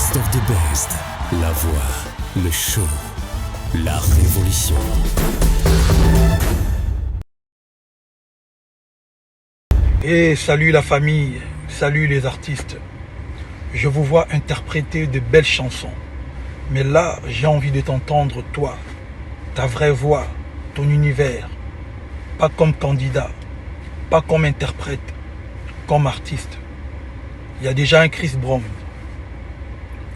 Best of the best. La voix, le show, la révolution. Et salut la famille, salut les artistes. Je vous vois interpréter de belles chansons. Mais là, j'ai envie de t'entendre toi, ta vraie voix, ton univers. Pas comme candidat, pas comme interprète, comme artiste. Il y a déjà un Chris Brown.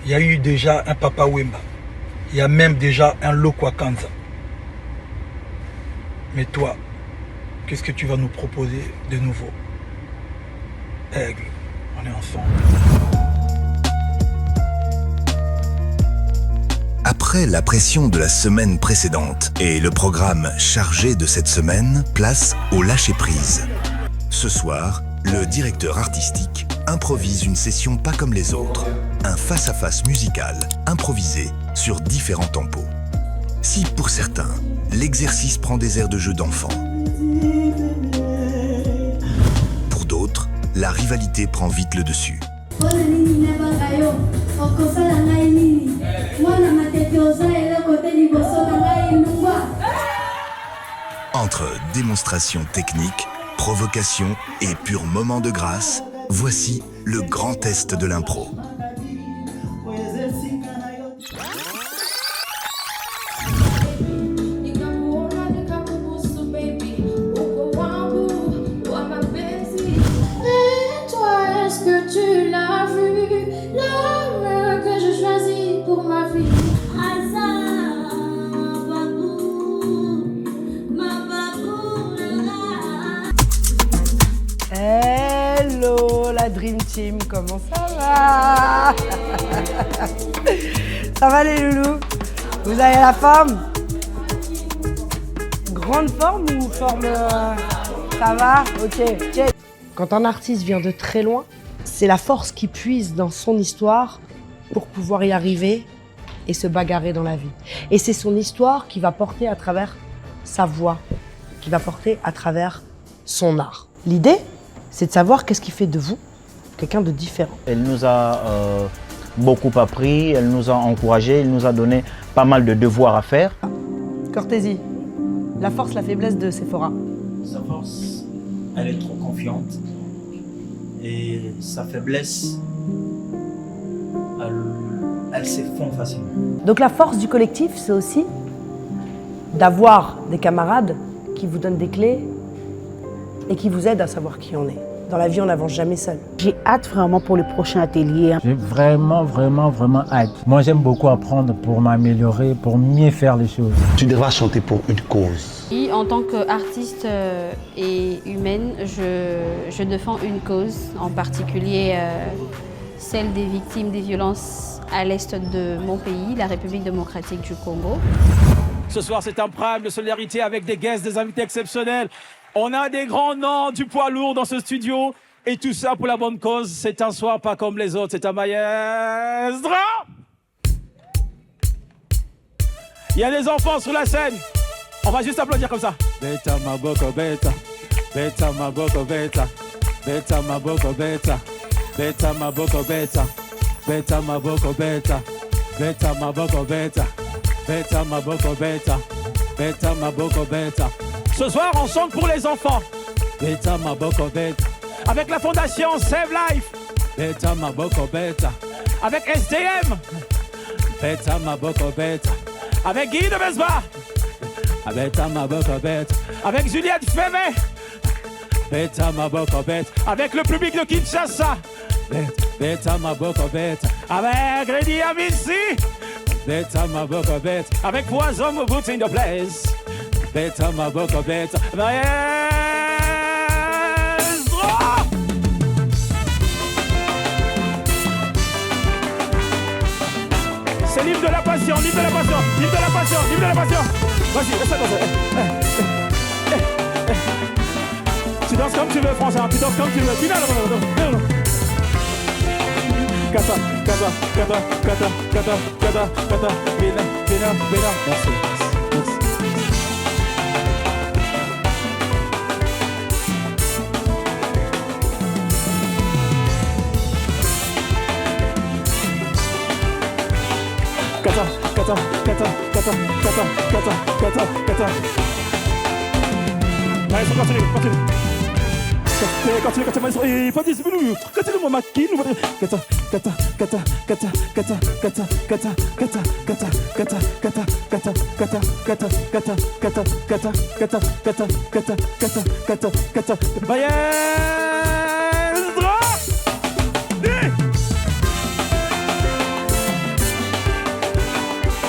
Il y a eu déjà un Papa Wemba. Il y a même déjà un Lokwa Kanza. Mais toi, qu'est-ce que tu vas nous proposer de nouveau? Aigle, on est ensemble. Après la pression de la semaine précédente et le programme chargé de cette semaine, place au lâcher-prise. Ce soir, le directeur artistique improvise une session pas comme les autres. Un face-à-face musical improvisé sur différents tempos. Si pour certains, l'exercice prend des airs de jeu d'enfant, pour d'autres, la rivalité prend vite le dessus. Entre démonstration technique, provocation et pur moment de grâce, voici le grand test de l'impro. Hello la Dream Team, comment ça va? Ça va les loulous? Vous avez la forme? Grande forme ou forme... Ça va? Ok. Quand un artiste vient de très loin, c'est la force qui puise dans son histoire pour pouvoir y arriver et se bagarrer dans la vie. Et c'est son histoire qui va porter à travers sa voix, qui va porter à travers son art. L'idée, c'est de savoir qu'est-ce qui fait de vous quelqu'un de différent. Elle nous a beaucoup appris, elle nous a encouragés, elle nous a donné pas mal de devoirs à faire. Cortésie, la force, la faiblesse de Sephora. Sa force, elle est trop confiante. Et sa faiblesse, elle s'effondre facilement. Donc la force du collectif, c'est aussi d'avoir des camarades qui vous donnent des clés et qui vous aident à savoir qui on est. Dans la vie, on n'avance jamais seul. J'ai hâte vraiment pour le prochain atelier. J'ai vraiment hâte. Moi, j'aime beaucoup apprendre pour m'améliorer, pour mieux faire les choses. Tu devras chanter pour une cause. Et en tant qu'artiste et humaine, je défends une cause, en particulier celle des victimes des violences à l'est de mon pays, la République démocratique du Congo. Ce soir, c'est un prime de solidarité avec des guests, des invités exceptionnels. On a des grands noms du poids lourd dans ce studio. Et tout ça pour la bonne cause. C'est un soir pas comme les autres. C'est un maestro. Il y a des enfants sur la scène. On va juste applaudir comme ça. Beta maboko beta. Beta maboko beta. Beta maboko beta. Beta maboko beta. Beta maboko beta. Beta maboko beta. Beta maboko beta. Beta maboko beta. Ce soir, on chante pour les enfants. Beta maboko beta. Avec la fondation Save Life. Beta maboko beta. Avec SDM. Beta maboko beta. Avec Guy de Besba. Beta maboko beta. Avec Juliette Fémé. Beta maboko beta. Avec le public de Kinshasa. Beta maboko beta. Avec Reddy Amici. Beta maboko beta. Avec Poison Mobutu in the place. Beta maboko beta. Maestro. C'est l'hymne de la passion, l'hymne de la passion, l'hymne de la passion, l'hymne de la passion. Vas-y, reste comme ça. Tu danses comme tu veux, François, tu danses comme tu veux. Non. Kata, kata, kata, kata, kata, kata, kata, bina. Merci. Maestro, continue. Continue, maestro. Il faut 10 minutes. Continue, mon maquille.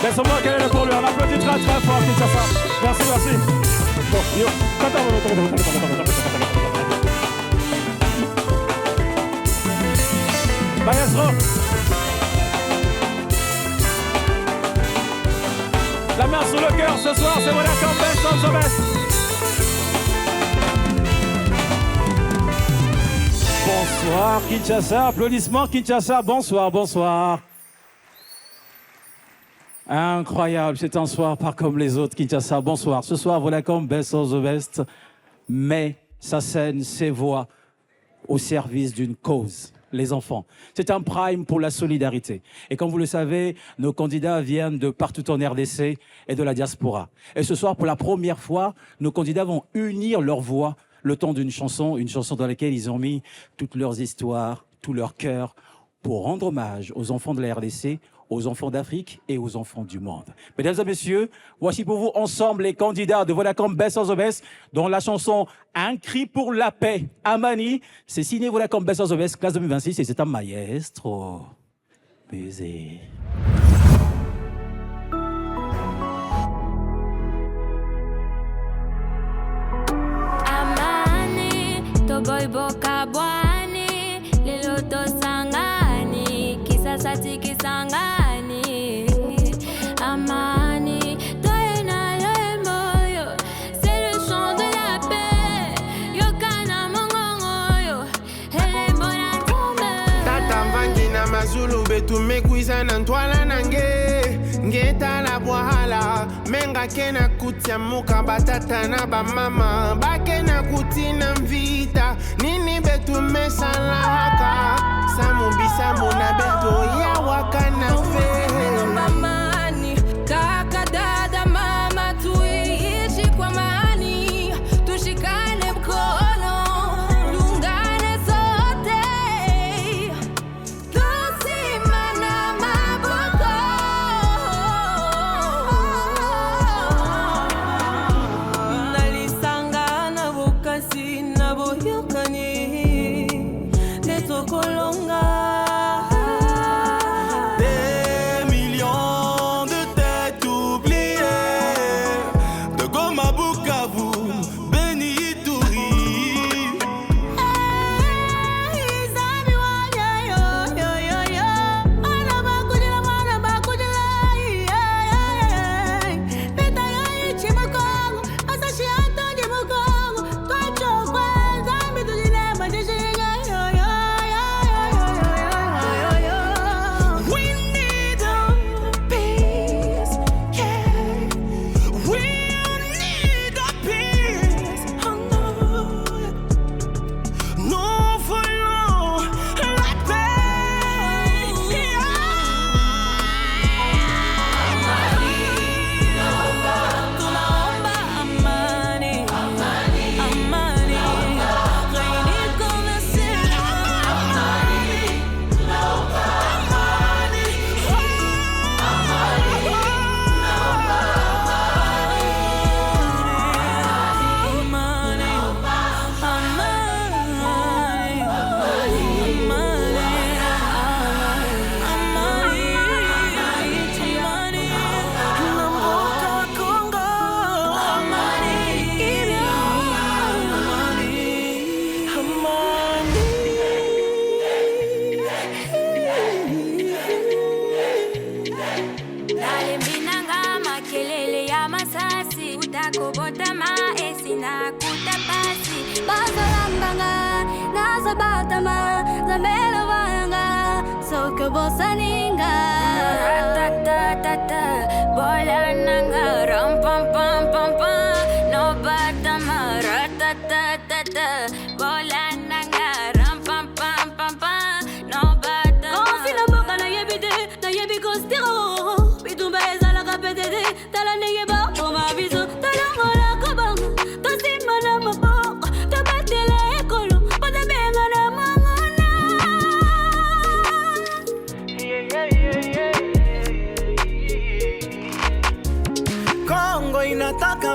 Laisse-moi quel est le pour lui. On applaudit très fort, Kinshasa. Merci. Bon, yo. Maestro. La main sur le cœur ce soir, c'est Vodacom Best of the Best. Bonsoir Kinshasa, applaudissements Kinshasa, bonsoir. Incroyable, c'est un soir pas comme les autres Kinshasa, bonsoir. Ce soir Vodacom Best of the Best met sa scène, ses voix au service d'une cause. Les enfants. C'est un prime pour la solidarité. Et comme vous le savez, nos candidats viennent de partout en RDC et de la diaspora. Et ce soir, pour la première fois, nos candidats vont unir leurs voix le temps d'une chanson dans laquelle ils ont mis toutes leurs histoires, tout leur cœur, pour rendre hommage aux enfants de la RDC, aux enfants d'Afrique et aux enfants du monde. Mesdames et messieurs, voici pour vous ensemble les candidats de Vodacom Best of the Best, dont la chanson Un cri pour la paix, Amani. C'est signé Vodacom Best of the Best, classe 2026, et c'est un maestro. Baiser. Amani, toboy boka bwani, lelo tosangani, kisasati kisangani. Amani, toena le moyo, c'est le chant de la paix. Yokana mongongo yo, ele bona tombe. Tata mvangi na mazulu betu mekuiza na ntwala nange. Ngeta la bwahala, menga kena kutia muka batata na bamama. Bakena kutina mvita, nini betu mesalaka. Samu bisamu na beto ya wakana fe.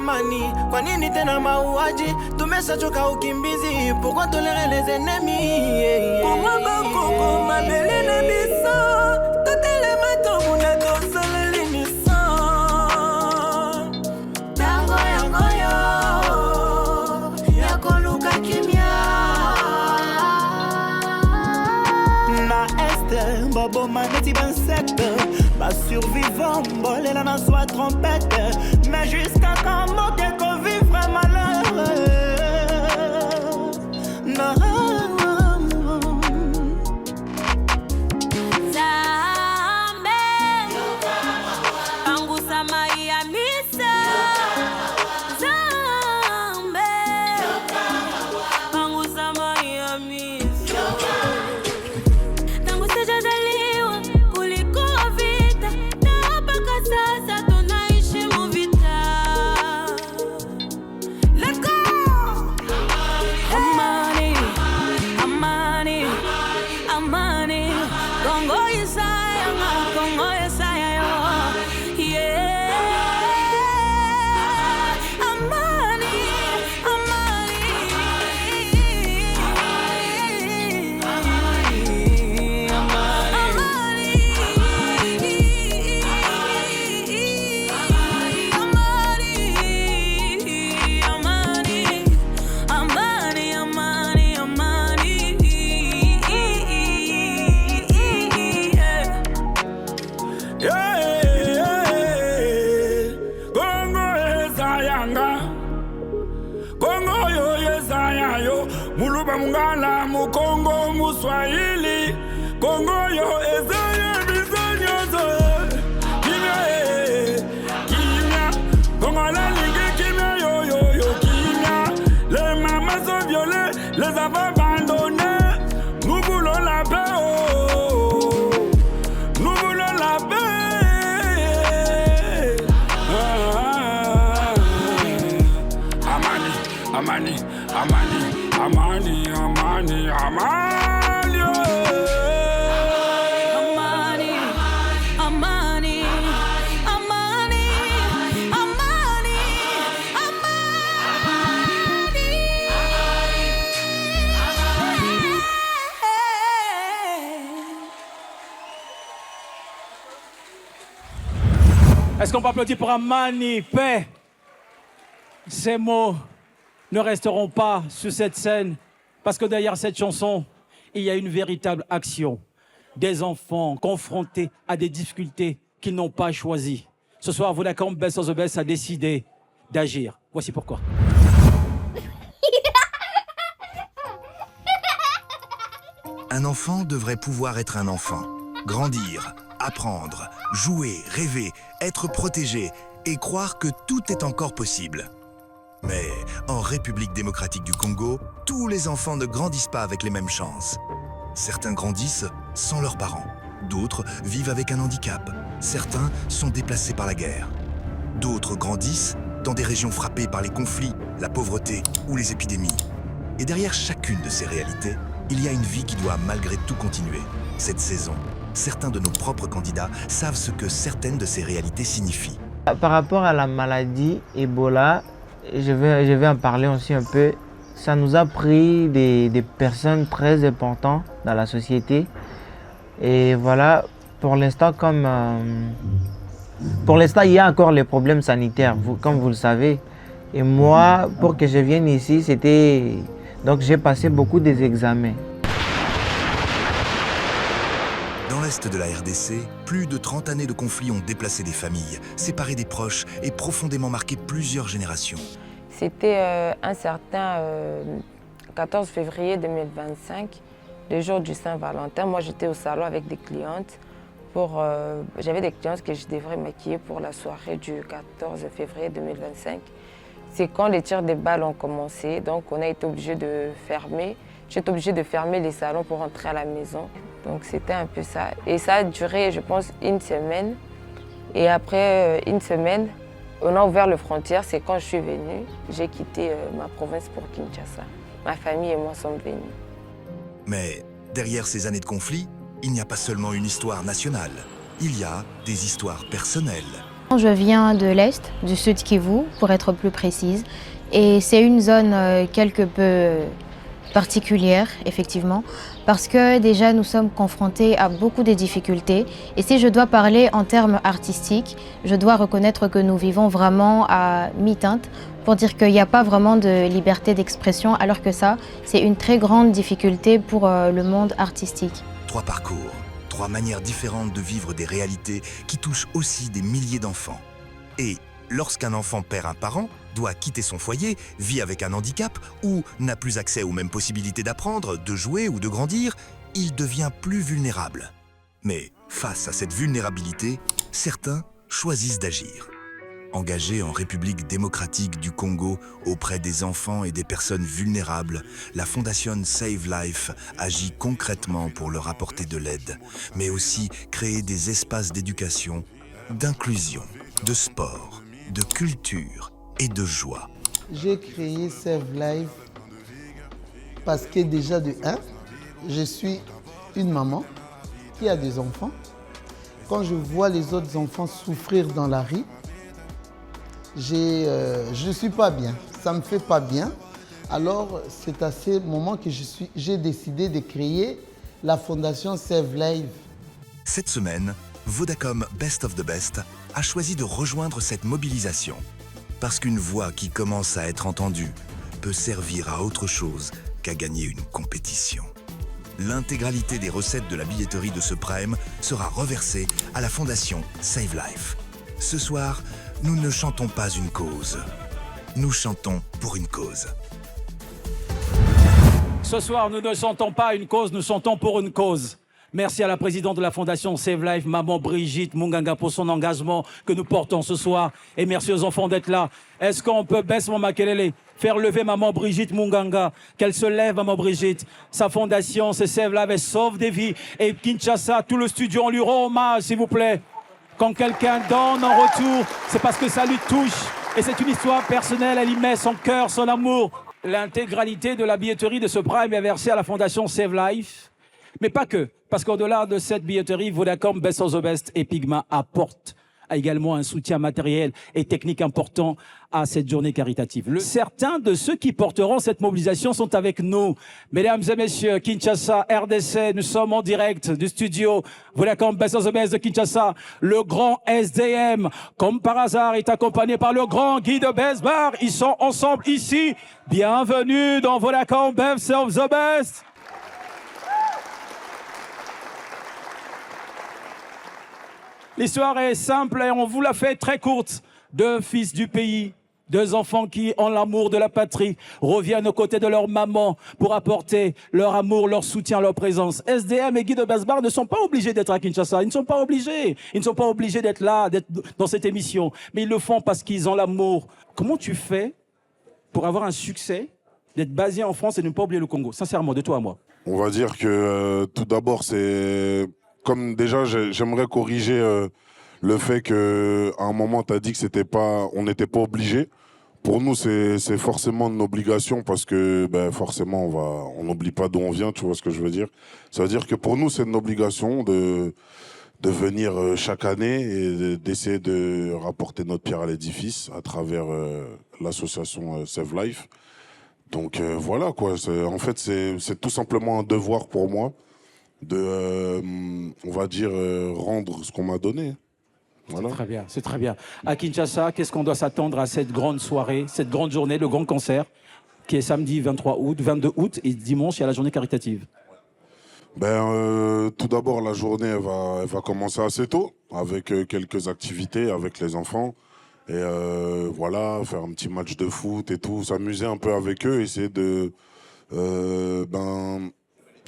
amani? Kwa nini tena mauaji? Tumeshachoka ukimbizi, pourquoi tolérer les ennemis? Kumwaka kuku mabele na biso, totele matobu na tosala limiso. Tango yango yo, yako luka kimia. Na este, bobo maneti ben secte. Pas survivant, bolé la soit trompette. Mais jusqu'à quand moquer qu'on vivra malheur. Non. Zambe, pangusa mai ya misa. Zambe, pangusa mai ya misa. Tangu sijazaliwa kulikuwa vita, na hapa kwa sasa tunaishi muvita. Let go! Amani, amani, amani. Kongo Yesaya, Kongo Yesaya yo. Yeah. Amani, amani. Kongo Yesayanga, Kongo yo Yesaya yo, Muluba Mungala, Mukongo Muswahili, Kongo yo Yesaya bizonyozo. Kimya kimya, Kongo la ligue kimya yo yo yo kimya. Les mamans sont violées, les avons abandonnés. Nous voulons la paix, oh. Nous voulons la paix. Amani, amani, amani, amani, amani, amani, oh. Amani, amani, amani, amani, Est-ce qu'on peut applaudir pour Amani, paix? Ces mots ne resteront pas sur cette scène, parce que derrière cette chanson, il y a une véritable action. Des enfants confrontés à des difficultés qu'ils n'ont pas choisies. Ce soir, Vodacom Best of the Best a décidé d'agir. Voici pourquoi. Un enfant devrait pouvoir être un enfant, grandir, apprendre, jouer, rêver, être protégé et croire que tout est encore possible. Mais en République démocratique du Congo, tous les enfants ne grandissent pas avec les mêmes chances. Certains grandissent sans leurs parents, d'autres vivent avec un handicap, certains sont déplacés par la guerre. D'autres grandissent dans des régions frappées par les conflits, la pauvreté ou les épidémies. Et derrière chacune de ces réalités, il y a une vie qui doit malgré tout continuer. Cette saison, certains de nos propres candidats savent ce que certaines de ces réalités signifient. Par rapport à la maladie Ebola, je vais en parler aussi un peu. Ça nous a pris des personnes très importantes dans la société. Et voilà, pour l'instant, il y a encore les problèmes sanitaires, comme vous le savez. Et moi, pour que je vienne ici, donc j'ai passé beaucoup des examens. Dans l'Est de la RDC, plus de 30 années de conflits ont déplacé des familles, séparé des proches et profondément marqué plusieurs générations. C'était un certain 14 février 2025, le jour du Saint-Valentin. Moi, j'étais au salon avec des clientes. J'avais des clientes que je devrais maquiller pour la soirée du 14 février 2025. C'est quand les tirs de balles ont commencé, donc on a été obligé de fermer. J'étais obligée de fermer les salons pour rentrer à la maison. Donc c'était un peu ça. Et ça a duré, je pense, une semaine. Et après une semaine, on a ouvert les frontières. C'est quand je suis venue. J'ai quitté ma province pour Kinshasa. Ma famille et moi sommes venus. Mais derrière ces années de conflit, il n'y a pas seulement une histoire nationale. Il y a des histoires personnelles. Je viens de l'Est, du Sud Kivu, pour être plus précise. Et c'est une zone quelque peu particulière, effectivement, parce que déjà nous sommes confrontés à beaucoup de difficultés. Et si je dois parler en termes artistiques, je dois reconnaître que nous vivons vraiment à mi-teinte pour dire qu'il n'y a pas vraiment de liberté d'expression, alors que ça, c'est une très grande difficulté pour le monde artistique. 3 parcours, 3 manières différentes de vivre des réalités qui touchent aussi des milliers d'enfants. Et lorsqu'un enfant perd un parent, doit quitter son foyer, vit avec un handicap ou n'a plus accès aux mêmes possibilités d'apprendre, de jouer ou de grandir, il devient plus vulnérable. Mais face à cette vulnérabilité, certains choisissent d'agir. Engagée en République démocratique du Congo auprès des enfants et des personnes vulnérables, la Fondation Save Life agit concrètement pour leur apporter de l'aide, mais aussi créer des espaces d'éducation, d'inclusion, de sport, de culture et de joie. J'ai créé Save Life parce que déjà de 1, je suis une maman qui a des enfants. Quand je vois les autres enfants souffrir dans la rue, je ne suis pas bien, ça ne me fait pas bien. Alors c'est à ce moment que j'ai décidé de créer la fondation Save Life. Cette semaine, Vodacom Best of the Best a choisi de rejoindre cette mobilisation. Parce qu'une voix qui commence à être entendue peut servir à autre chose qu'à gagner une compétition. L'intégralité des recettes de la billetterie de ce prime sera reversée à la fondation Save Life. Ce soir, nous ne chantons pas une cause, nous chantons pour une cause. Ce soir, nous ne chantons pas une cause, nous chantons pour une cause. Merci à la présidente de la Fondation Save Life, Maman Brigitte Munganga, pour son engagement que nous portons ce soir. Et merci aux enfants d'être là. Est-ce qu'on peut baisser mon makelele, faire lever Maman Brigitte Munganga, qu'elle se lève, Maman Brigitte. Sa fondation, c'est Save Life, elle sauve des vies. Et Kinshasa, tout le studio, on lui rend hommage, s'il vous plaît. Quand quelqu'un donne en retour, c'est parce que ça lui touche. Et c'est une histoire personnelle, elle y met son cœur, son amour. L'intégralité de la billetterie de ce prime est versée à la Fondation Save Life. Mais pas que, parce qu'au-delà de cette billetterie, Vodacom Best of the Best et Pigma apportent également un soutien matériel et technique important à cette journée caritative. Certains de ceux qui porteront cette mobilisation sont avec nous. Mesdames et messieurs, Kinshasa, RDC, nous sommes en direct du studio Vodacom Best of the Best de Kinshasa. Le grand SDM, comme par hasard, est accompagné par le grand Guy de Besbar. Ils sont ensemble ici. Bienvenue dans Vodacom Best of the Best. L'histoire est simple et on vous la fait très courte. 2 fils du pays, 2 enfants qui ont l'amour de la patrie, reviennent aux côtés de leur maman pour apporter leur amour, leur soutien, leur présence. SDM et Guy de Besbar ne sont pas obligés d'être à Kinshasa. Ils ne sont pas obligés. Ils ne sont pas obligés d'être là, d'être dans cette émission. Mais ils le font parce qu'ils ont l'amour. Comment tu fais pour avoir un succès, d'être basé en France et ne pas oublier le Congo? Sincèrement, de toi à moi. On va dire que tout d'abord, c'est... Comme déjà, j'aimerais corriger le fait qu'à un moment, tu as dit que c'était pas, on n'était pas obligé. Pour nous, c'est forcément une obligation parce que forcément, on n'oublie pas d'où on vient, tu vois ce que je veux dire. Ça veut dire que pour nous, c'est une obligation de venir chaque année et d'essayer de rapporter notre pierre à l'édifice à travers l'association Save Life. Donc voilà, quoi. En fait, c'est tout simplement un devoir pour moi de, on va dire, rendre ce qu'on m'a donné. Voilà. C'est très bien, c'est très bien. À Kinshasa, qu'est-ce qu'on doit s'attendre à cette grande soirée, cette grande journée, le grand concert, qui est samedi 23 août, 22 août, et dimanche, il y a la journée caritative? Tout d'abord, la journée elle va commencer assez tôt, avec quelques activités avec les enfants. Et voilà, faire un petit match de foot et tout, s'amuser un peu avec eux, essayer de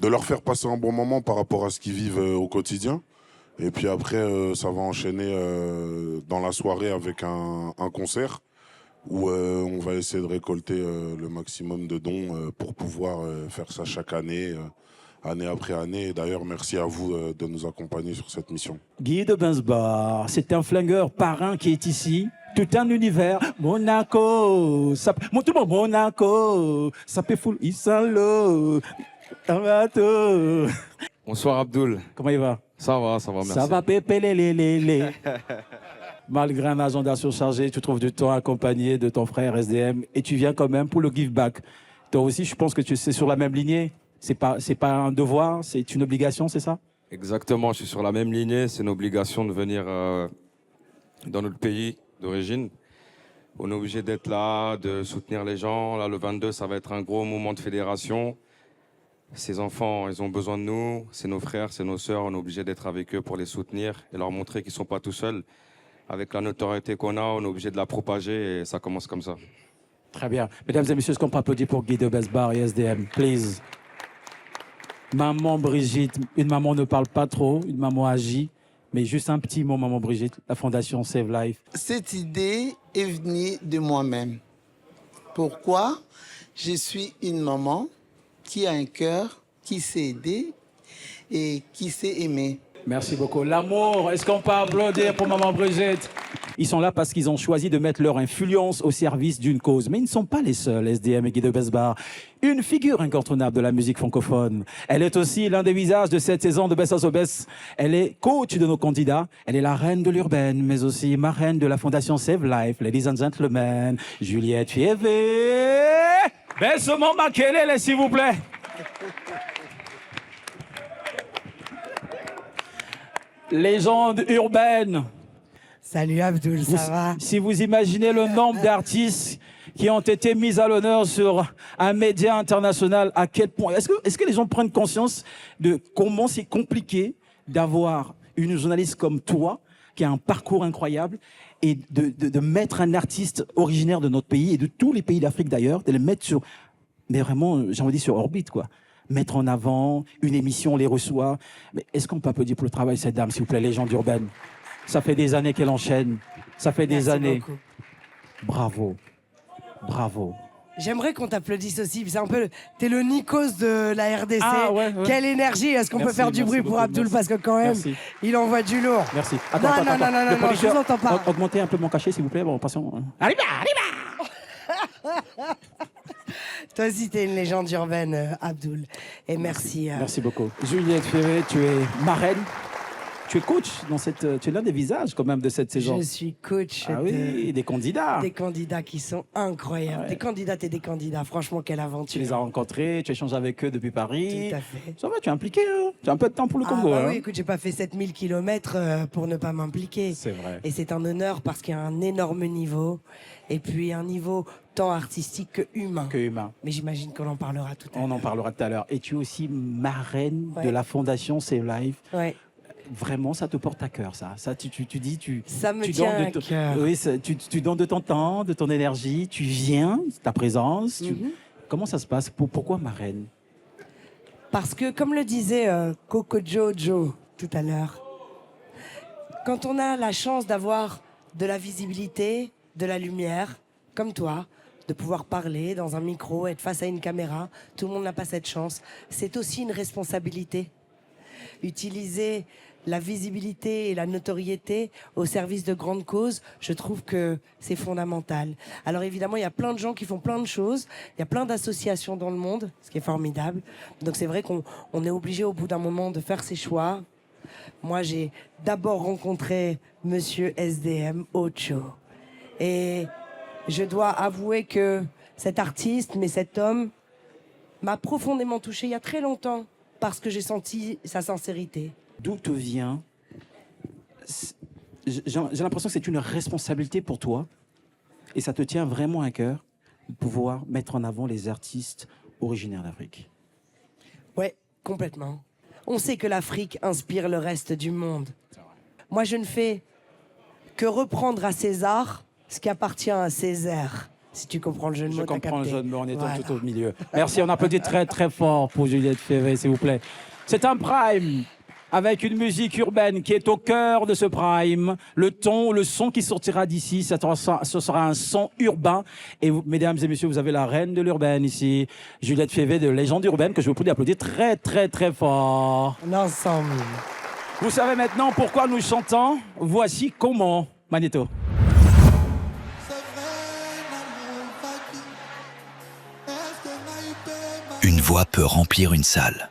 leur faire passer un bon moment par rapport à ce qu'ils vivent au quotidien. Et puis après, ça va enchaîner dans la soirée avec un concert où on va essayer de récolter le maximum de dons pour pouvoir faire ça chaque année, année après année. Et d'ailleurs, merci à vous de nous accompagner sur cette mission. Guy de Besbar, c'est un flingueur parrain qui est ici. Tout un univers, Monaco, ça, tout le monde, Monaco, ça peut full, Isalo. Bonsoir Abdoul. Comment il va? Ça va, merci. Ça va, pépé, Malgré un agenda surchargé, tu trouves du temps accompagné de ton frère SDM et tu viens quand même pour le give back. Toi aussi, je pense que tu es sur la même lignée. C'est pas un devoir, c'est une obligation, c'est ça? Exactement, je suis sur la même lignée. C'est une obligation de venir dans notre pays d'origine. On est obligé d'être là, de soutenir les gens. Là, le 22, ça va être un gros moment de fédération. Ces enfants, ils ont besoin de nous. C'est nos frères, c'est nos sœurs. On est obligé d'être avec eux pour les soutenir et leur montrer qu'ils ne sont pas tout seuls. Avec la notoriété qu'on a, on est obligé de la propager et ça commence comme ça. Très bien. Mesdames et messieurs, est-ce qu'on peut applaudir pour Guy de Besbar et SDM, please? Maman Brigitte, une maman ne parle pas trop, une maman agit. Mais juste un petit mot, maman Brigitte, la Fondation Save Life. Cette idée est venue de moi-même. Pourquoi? Je suis une maman qui a un cœur, qui sait aider et qui sait aimer. Merci beaucoup. L'amour, est-ce qu'on peut applaudir pour maman Brigitte? Ils sont là parce qu'ils ont choisi de mettre leur influence au service d'une cause. Mais ils ne sont pas les seuls, SDM et Guy de Besbar. Une figure incontournable de la musique francophone. Elle est aussi l'un des visages de cette saison de Best of the Best. Elle est coach de nos candidats. Elle est la reine de l'urbaine, mais aussi marraine de la Fondation Save Life. Ladies and gentlemen, Juliette Fievé. Baissement Makelele, s'il vous plaît. Légende urbaine. Salut Abdoul, ça va? Si vous imaginez le nombre d'artistes qui ont été mis à l'honneur sur un média international, à quel point... Est-ce que les gens prennent conscience de comment c'est compliqué d'avoir une journaliste comme toi, qui a un parcours incroyable, et de mettre un artiste originaire de notre pays, et de tous les pays d'Afrique d'ailleurs, de le mettre sur... Mais vraiment, j'ai envie de dire sur orbite, quoi. Mettre en avant, une émission, on les reçoit. Mais est-ce qu'on peut applaudir pour le travail de cette dame, s'il vous plaît, légende urbaine? Ça fait des années qu'elle enchaîne. Ça fait des années. Beaucoup. Bravo. Bravo. J'aimerais qu'on t'applaudisse aussi. C'est un peu, t'es le Nikos de la RDC. Ah, ouais. Quelle énergie. Est-ce qu'on peut faire du bruit pour Abdoul? Parce que quand même, il envoie du lourd. Merci. Non, je vous entends pas. Augmentez un peu mon cachet, s'il vous plaît. Bon, passons. Arriba. Toi aussi, t'es une légende urbaine, Abdoul. Et merci. Merci beaucoup. Juliette Ferré, tu es marraine. Tu es coach dans cette... Tu es l'un des visages quand même de cette saison. Je suis coach. Oui, des candidats. Des candidats qui sont incroyables. Ouais. Des candidates et des candidats. Franchement, quelle aventure. Tu les as rencontrés, tu échanges avec eux depuis Paris. Tout à fait. Ça va, tu es impliqué. Hein, tu as un peu de temps pour le Congo. Bah oui, écoute, j'ai pas fait 7000 km pour ne pas m'impliquer. C'est vrai. Et c'est un honneur parce qu'il y a un énorme niveau. Et puis un niveau tant artistique que humain. Mais j'imagine qu'on en parlera tout à l'heure. On en parlera tout à l'heure. Et tu es aussi marraine de la Fondation Save Life. Ouais. Vraiment, ça te porte à cœur, ça. Ça, tu dis, ça me tient à cœur. Oui, tu donnes de ton temps, de ton énergie, tu viens, ta présence. Comment ça se passe? Pourquoi marraine? Parce que, comme le disait Coco Jojo tout à l'heure, quand on a la chance d'avoir de la visibilité, de la lumière, comme toi, de pouvoir parler dans un micro, être face à une caméra, tout le monde n'a pas cette chance. C'est aussi une responsabilité. Utiliser la visibilité et la notoriété au service de grandes causes, je trouve que c'est fondamental. Alors évidemment, il y a plein de gens qui font plein de choses, il y a plein d'associations dans le monde, ce qui est formidable. Donc c'est vrai qu'on est obligé au bout d'un moment de faire ses choix. Moi, j'ai d'abord rencontré Monsieur SDM Ocho. Et je dois avouer que cet artiste, mais cet homme, m'a profondément touché il y a très longtemps parce que j'ai senti sa sincérité. D'où te vient... J'ai l'impression que c'est une responsabilité pour toi et ça te tient vraiment à cœur de pouvoir mettre en avant les artistes originaires d'Afrique. Ouais, complètement. On sait que l'Afrique inspire le reste du monde. Moi, je ne fais que reprendre à César ce qui appartient à Césaire. Si tu comprends le jeu de mots, Je comprends le jeu de mots, on est tout au milieu. Voilà. Merci, on applaudit très très fort pour Juliette Ferré, s'il vous plaît. C'est un prime avec une musique urbaine qui est au cœur de ce prime. Le son qui sortira d'ici, ce sera un son urbain. Et vous, mesdames et messieurs, vous avez la reine de l'urbaine ici, Juliette Ferré de Légende urbaine, que je vous prie d'applaudir très très très fort. Ensemble. Vous savez maintenant pourquoi nous chantons. Voici comment, Magneto. Une voix peut remplir une salle,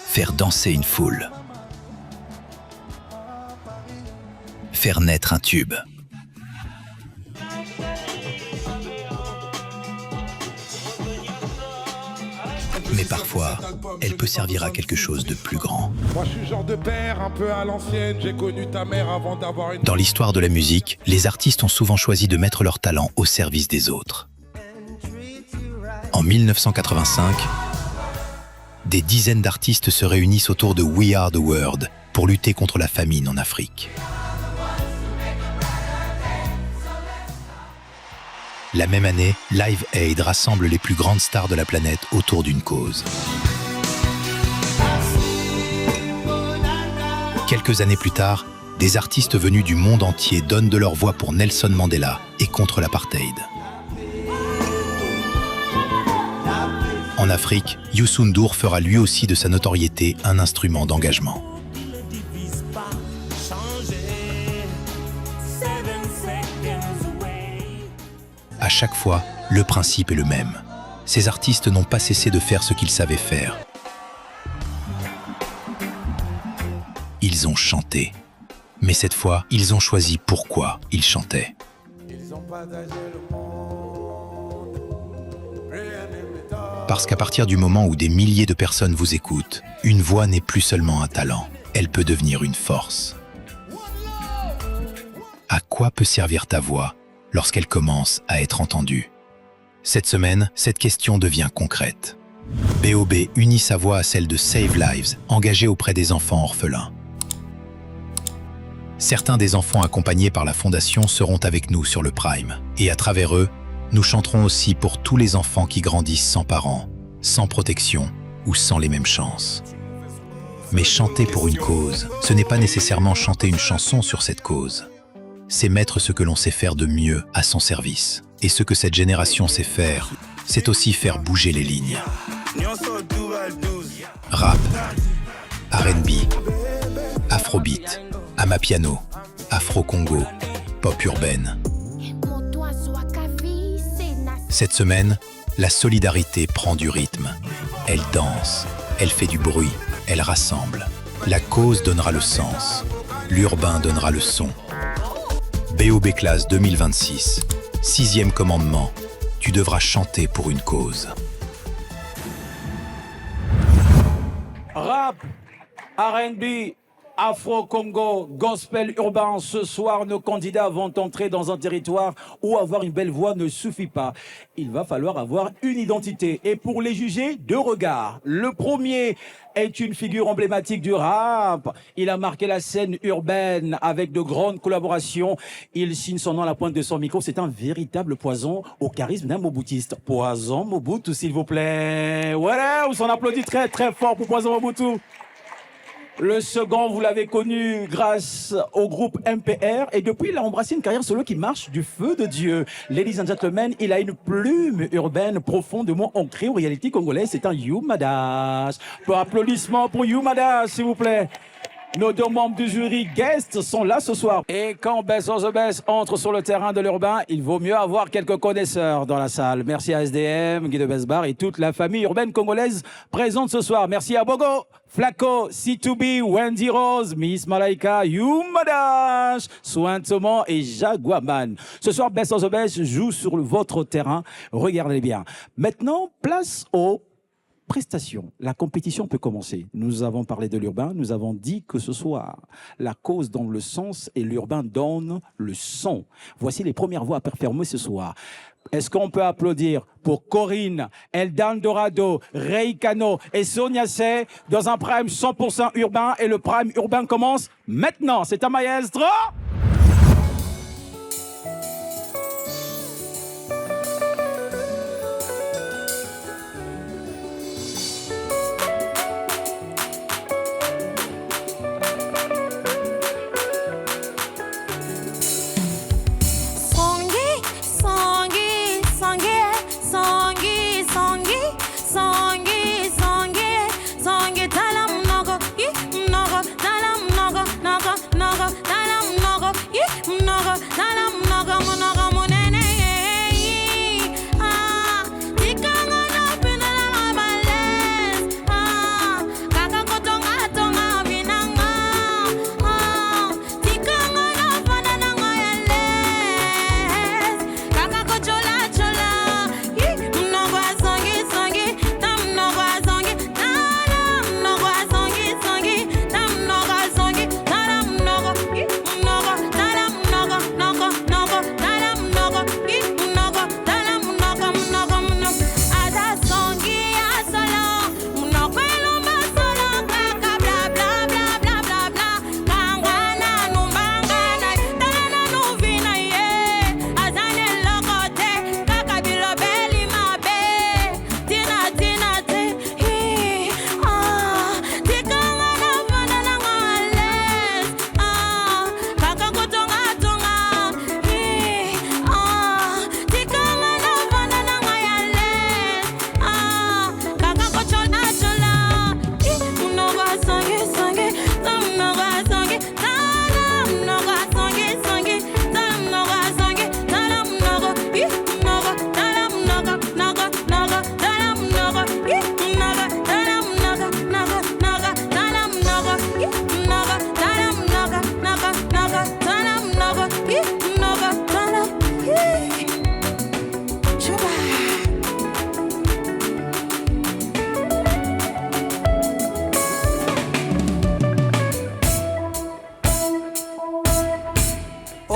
faire danser une foule, faire naître un tube. Mais parfois, elle peut servir à quelque chose de plus grand. Moi je suis genre de père un peu à l'ancienne, j'ai connu ta mère avant d'avoir une... Dans l'histoire de la musique, les artistes ont souvent choisi de mettre leur talent au service des autres. En 1985, des dizaines d'artistes se réunissent autour de We Are the World pour lutter contre la famine en Afrique. La même année, Live Aid rassemble les plus grandes stars de la planète autour d'une cause. Quelques années plus tard, des artistes venus du monde entier donnent de leur voix pour Nelson Mandela et contre l'apartheid. En Afrique, Youssou N'Dour fera lui aussi de sa notoriété un instrument d'engagement. À chaque fois, le principe est le même. Ces artistes n'ont pas cessé de faire ce qu'ils savaient faire. Ils ont chanté. Mais cette fois, ils ont choisi pourquoi ils chantaient. Parce qu'à partir du moment où des milliers de personnes vous écoutent, une voix n'est plus seulement un talent, elle peut devenir une force. À quoi peut servir ta voix lorsqu'elle commence à être entendue? Cette semaine, cette question devient concrète. B.O.B. unit sa voix à celle de Save Lives, engagée auprès des enfants orphelins. Certains des enfants accompagnés par la Fondation seront avec nous sur le Prime. Et à travers eux, nous chanterons aussi pour tous les enfants qui grandissent sans parents, sans protection ou sans les mêmes chances. Mais chanter pour une cause, ce n'est pas nécessairement chanter une chanson sur cette cause. C'est mettre ce que l'on sait faire de mieux à son service. Et ce que cette génération sait faire, c'est aussi faire bouger les lignes. Rap, R&B, Afrobeat, Amapiano, Afro-Congo, pop urbaine. Cette semaine, la solidarité prend du rythme. Elle danse, elle fait du bruit, elle rassemble. La cause donnera le sens, l'urbain donnera le son. B.O.B. Classe 2026, 6e commandement, tu devras chanter pour une cause. Rap, R&B, Afro-Congo, gospel urbain. Ce soir, nos candidats vont entrer dans un territoire où avoir une belle voix ne suffit pas. Il va falloir avoir une identité. Et pour les juger, 2 regards. Le premier est une figure emblématique du rap. Il a marqué la scène urbaine avec de grandes collaborations. Il signe son nom à la pointe de son micro. C'est un véritable poison au charisme d'un moboutiste. Poison Mobutu, s'il vous plaît. Voilà, on s'en applaudit très très fort pour Poison Mobutu. Le second, vous l'avez connu grâce au groupe MPR et depuis, il a embrassé une carrière solo qui marche du feu de Dieu. Ladies and gentlemen, il a une plume urbaine profondément ancrée aux réalités congolaises. C'est un Youmadas. Pour applaudissements pour Youmadas, s'il vous plaît. Nos 2 membres du jury guests sont là ce soir. Et quand Best of the Best entre sur le terrain de l'urbain, il vaut mieux avoir quelques connaisseurs dans la salle. Merci à SDM, Guy de Besbar et toute la famille urbaine congolaise présente ce soir. Merci à Bogo, Flaco, C2B, Wendy Rose, Miss Malaika, Youmadash, Sointement et Jaguaman. Ce soir, Best of the Best joue sur votre terrain. Regardez bien. Maintenant, place aux prestations. La compétition peut commencer. Nous avons parlé de l'urbain, nous avons dit que ce soir, la cause donne le sens et l'urbain donne le son. Voici les premières voix à performer ce soir. Est-ce qu'on peut applaudir pour Corinne, Eldan Dorado, Ray Cano et Sonia C dans un prime 100% urbain et le prime urbain commence maintenant. C'est un maestro. Talam nogo,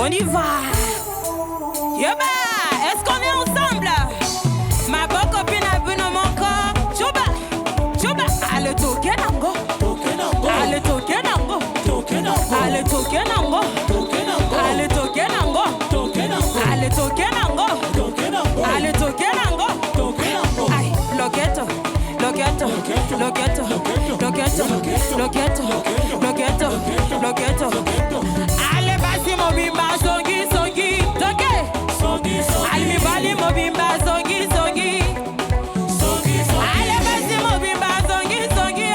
On y va. Yoba, est-ce qu'on est ensemble? Ma bonne copine a bu dans mon corps. Chuba, chuba, allez tokenango. Allez tokenango. Allez tokenango. Allez tokenango. Allez tokenango. Allez tokenango. Ay, loqueto, loqueto, loqueto, loqueto, loqueto, loqueto, loqueto. Allez, vas-y, mon bimba, songi, songi, toke. Allez, mi bali, mon bimba, songi, songi. Allez, vas-y, mon bimba, songi, songi.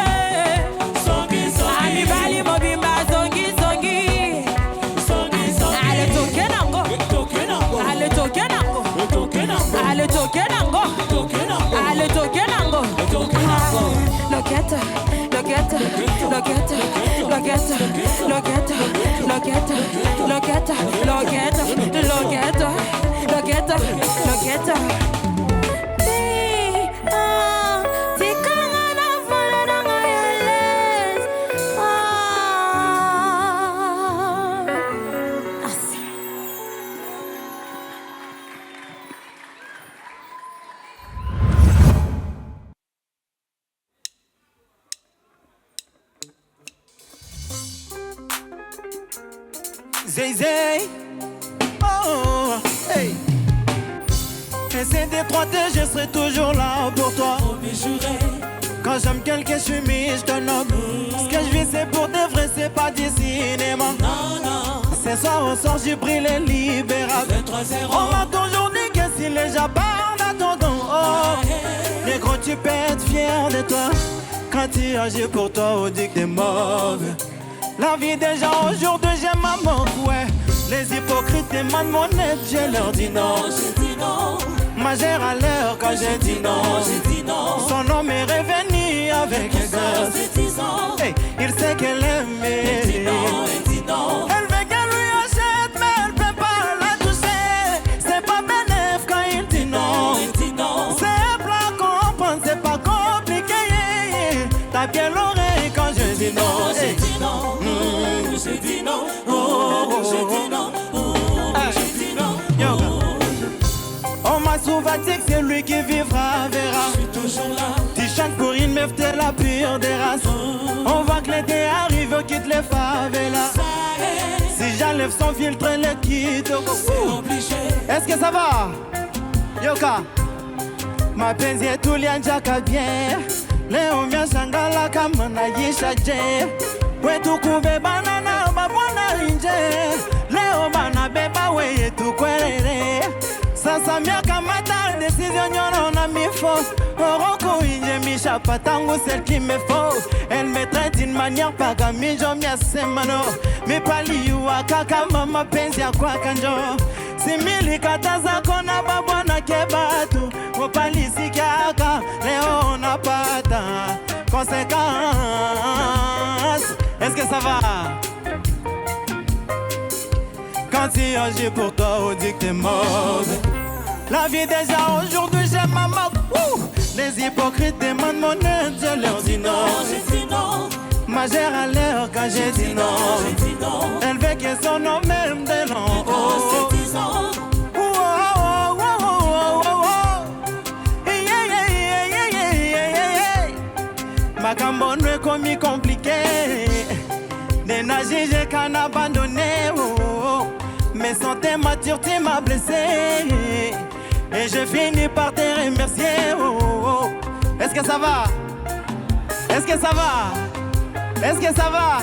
Allez, mi bali, mon bimba, songi, songi. Allez, tokenango. Allez, tokenango. Allez, tokenango. Allez, tokenango. Loquette, loquette, loquette, loquette, loquette, loquette, loquette, loquette, loquette, loquette, loquette. Zay Zay, oh, hey. Essaie d'étroiter, je serai toujours là pour toi. Quand j'aime quelqu'un, je suis mis, je te nomme. Ce que je vis, c'est pour de vrai, c'est pas du cinéma. Ce soir, au sort, j'ai pris les libérables. On m'a toujours dit que si les gens parlent à ton dos, oh, négro, tu peux être fier de toi. Quand tu agis pour toi, on dit que t'es mauvais. La vie des gens aujourd'hui j'aime ma mort, ouais. Les hypocrites demandent mon aide, je leur dis non. Majeur à l'heure quand j'ai dit non. Son homme est revenu avec un gosse. Hey, il sait qu'elle aime. Elle veut qu'elle lui achète, mais elle peut pas la toucher. C'est pas bénéf quand il dit non. C'est plat à comprendre, c'est pas compliqué. T'as bien l'oreille quand je dis non. J'ai dit non. J'ai dit non, j'ai dit non, j'ai dit non. On m'a souvent dit que c'est lui qui vivra, verra. Je suis toujours là. Tu chantes pour une meuf, t'es la pure des races. On voit que l'été arrive, on quitte les favelas. Si j'enlève son filtre, le quitte. C'est obligé. Est-ce que ça va? Yoka, ma penzi est tout lianjaka bien. Leo mia shangala kama naisha je. Wetu kubeba na babwana nje. Leo bana beba weye tukwerere. Sasa miaka mata décision nyono na mifo. Oroko inje misha patangu celle qui me faut. Elle me traite d'une manière pas comme jo mia semano. Me pali yuwa kaka mama penzi ya kwa kanjo. Simili kataza kona babwana kebatu. Mopali sikiaka leo napata conséquences. Est-ce que ça va? Quand tu agis pour toi, on dit que t'es mauvais. La vie déjà aujourd'hui, j'aime ma mort. Les hypocrites demandent mon aide, je leur dis non. Majeur à l'heure quand j'ai dit non. Elle veut que son nom même de long. Ma cambonne est commis compliqué. Des nager, j'ai qu'à abandonner. Mais sans tes matures, tu m'as blessé. Et je finis par te remercier. Est-ce que ça va? Est-ce que ça va? Est-ce que ça va?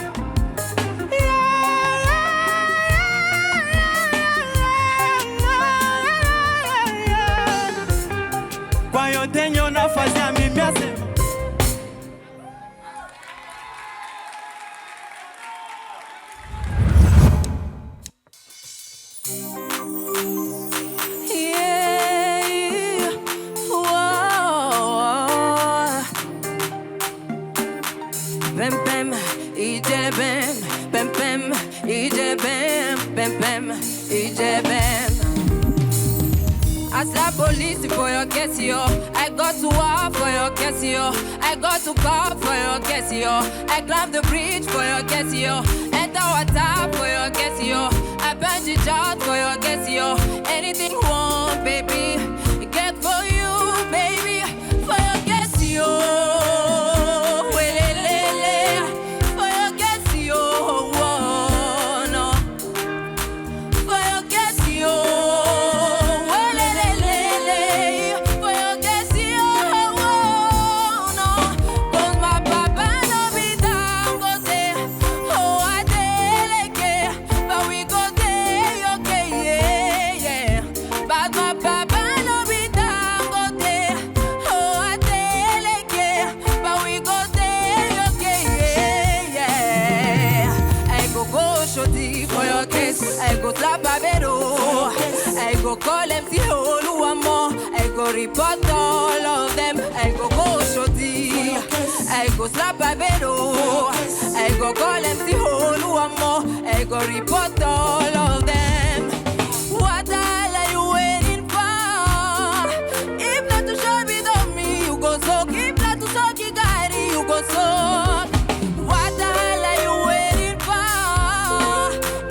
Kwa yote nyona fazia mimiase. As la police for your case, yo. I got to war for your case, yo. I got to call for your case, yo. I climbed the bridge for your case, yo. Enter water for your case, yo. I burnt Gucci shot for your guess, yo. Anything you want, baby, get for you, baby, for your guess, yo. I go call MC Oluwamo, I go report all of them, I go Shodi, I go slap Babero, I go call MC Oluwamo, I go report all of them. What are you waiting for? If not to show me on me, you go soak. If not to soak, you got it, you go soak. What are you waiting for?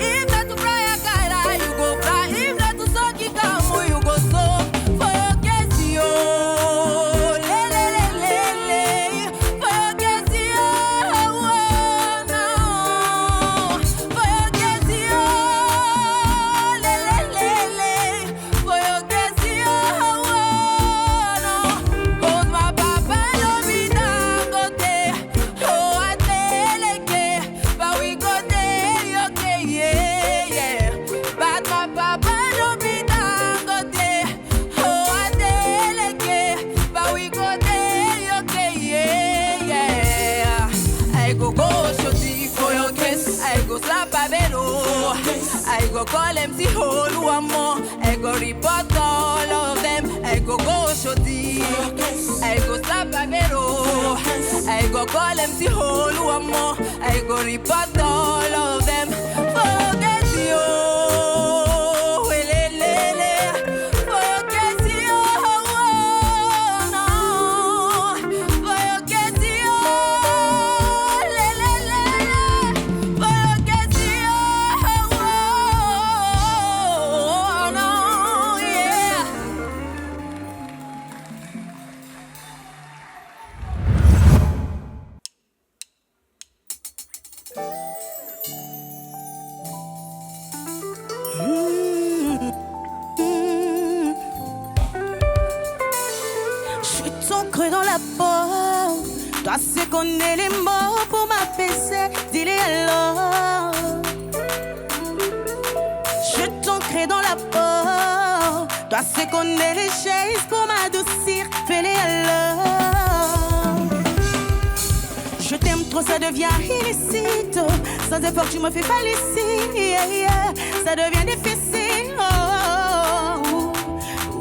If not to fry a cara, you go fry. If not to soak, you come, you go soak. For your guess, yo. Le, le, le, le, le. For your guess, yo. Oh, no. For your guess, yo. Le, le, le, le. For your guess, yo. Oh, no. Cause my papa love me down, go there. Oh, I tell it, but we go there, okay, yeah, yeah. But my papa love me down, go there. Oh, I tell it, but we go there, okay, yeah, yeah. I go Shodi for your kiss. I go slap Babero. I go call MC Oluwamo. I go report all of them. I go Shodi. I go slap Babero. I go call MC Oluwamo. I go report all of them. Forget you. Je suis ton creux dans la peau. Toi, c'est qu'on est les mots pour m'apaiser. Dis-les alors. Je t'ancre dans la peau. Toi, c'est qu'on est les chaises pour m'adoucir. Fais-les alors. Je t'aime trop, ça devient illicite. Sans effort, tu me fais féliciter. Yeah, yeah. Ça devient difficile. Oh,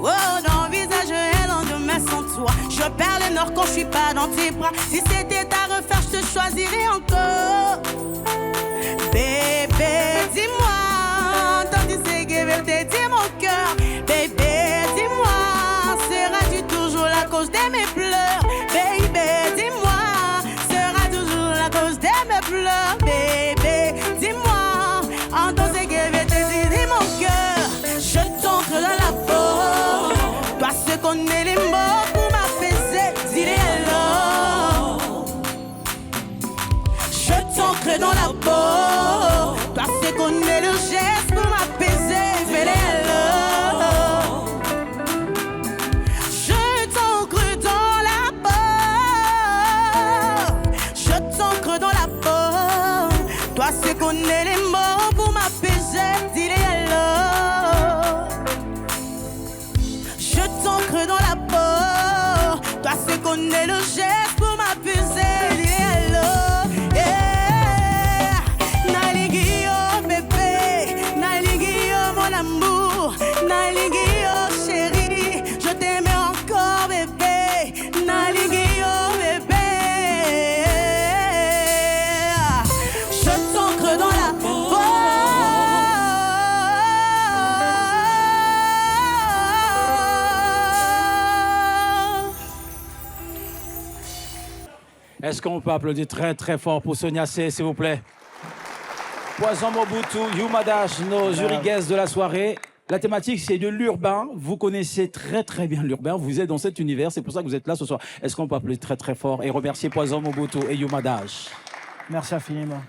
oh, dans le visage et lendemain sans toi. Je perds le nord quand je suis pas dans tes bras. Si c'était à refaire, je te choisirais encore. Bébé, dis-moi, tant tu sais que vérité, dis mon cœur. Bébé, dis-moi, seras-tu toujours la cause de mes pleurs? Bébé, dis-moi, seras toujours la cause de mes pleurs? Bébé, dis-moi, en tant que vérité, dis mon cœur. Je t'ancre dans la peau. Toi, ce qu'on est les mots pour m'apaiser, dis-les alors. Je t'ancre dans la peau. Toi, ce qu'on est le geste pour m'apaiser, fais-les alors. Je t'ancre dans la peau. Je t'ancre dans la peau. Toi, ce qu'on est les mots pour m'apaiser, dis-les alors. Je t'ancre dans la peau. Toi, c'est qu'on est le geste pour m'apaiser. Dis-les alors. Yeah. Naligio, bébé. Naligio, mon amour. Naligio, chérie. Je t'aimais encore, bébé. Naligio, bébé. Je t'ancre dans la peau. Est-ce qu'on peut applaudir très très fort pour Sonia C, s'il vous plaît? Poison Mobutu, Yumadash, nos urigues de la soirée. La thématique, c'est de l'urbain. Vous connaissez très très bien l'urbain. Vous êtes dans cet univers. C'est pour ça que vous êtes là ce soir. Est-ce qu'on peut appeler très très fort et remercier Poison Mobutu et Yumadash? Merci infiniment.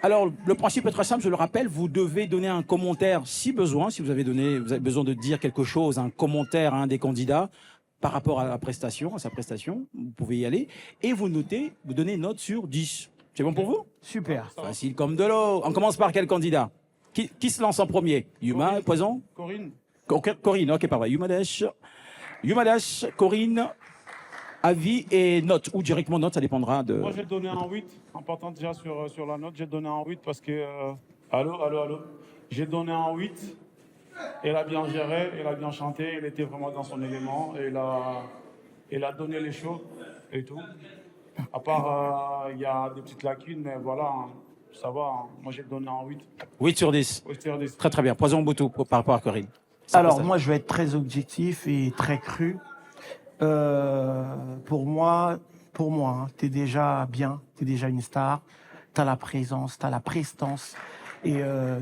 Alors, le principe est très simple, je le rappelle, vous devez donner un commentaire si besoin, si vous avez besoin de dire quelque chose, un commentaire à un des candidats par rapport à la prestation, à sa prestation, vous pouvez y aller, et vous notez, vous donnez une note sur 10. C'est bon pour vous? Super. Facile comme de l'eau. On commence par quel candidat? Qui se lance en premier? Yuma, Poison? Corinne. Corinne, ok, pas vrai. Yumadash, Corinne, avis et note, ou directement note, ça dépendra de... Moi, j'ai donné un 8, en partant déjà sur la note, j'ai donné un 8 parce que... Allô. J'ai donné un 8, elle a bien géré, elle a bien chanté, elle était vraiment dans son élément, elle a donné les shows et tout. À part, il y a des petites lacunes, mais voilà, ça va, hein. Moi, j'ai donné un 8. 8 sur 10. 8 sur 10. Très très bien. Poison Mobutu par rapport à Corinne. Alors, moi, je vais être très objectif et très cru. Pour moi, hein, t'es déjà bien, t'es déjà une star, t'as la présence, t'as la prestance et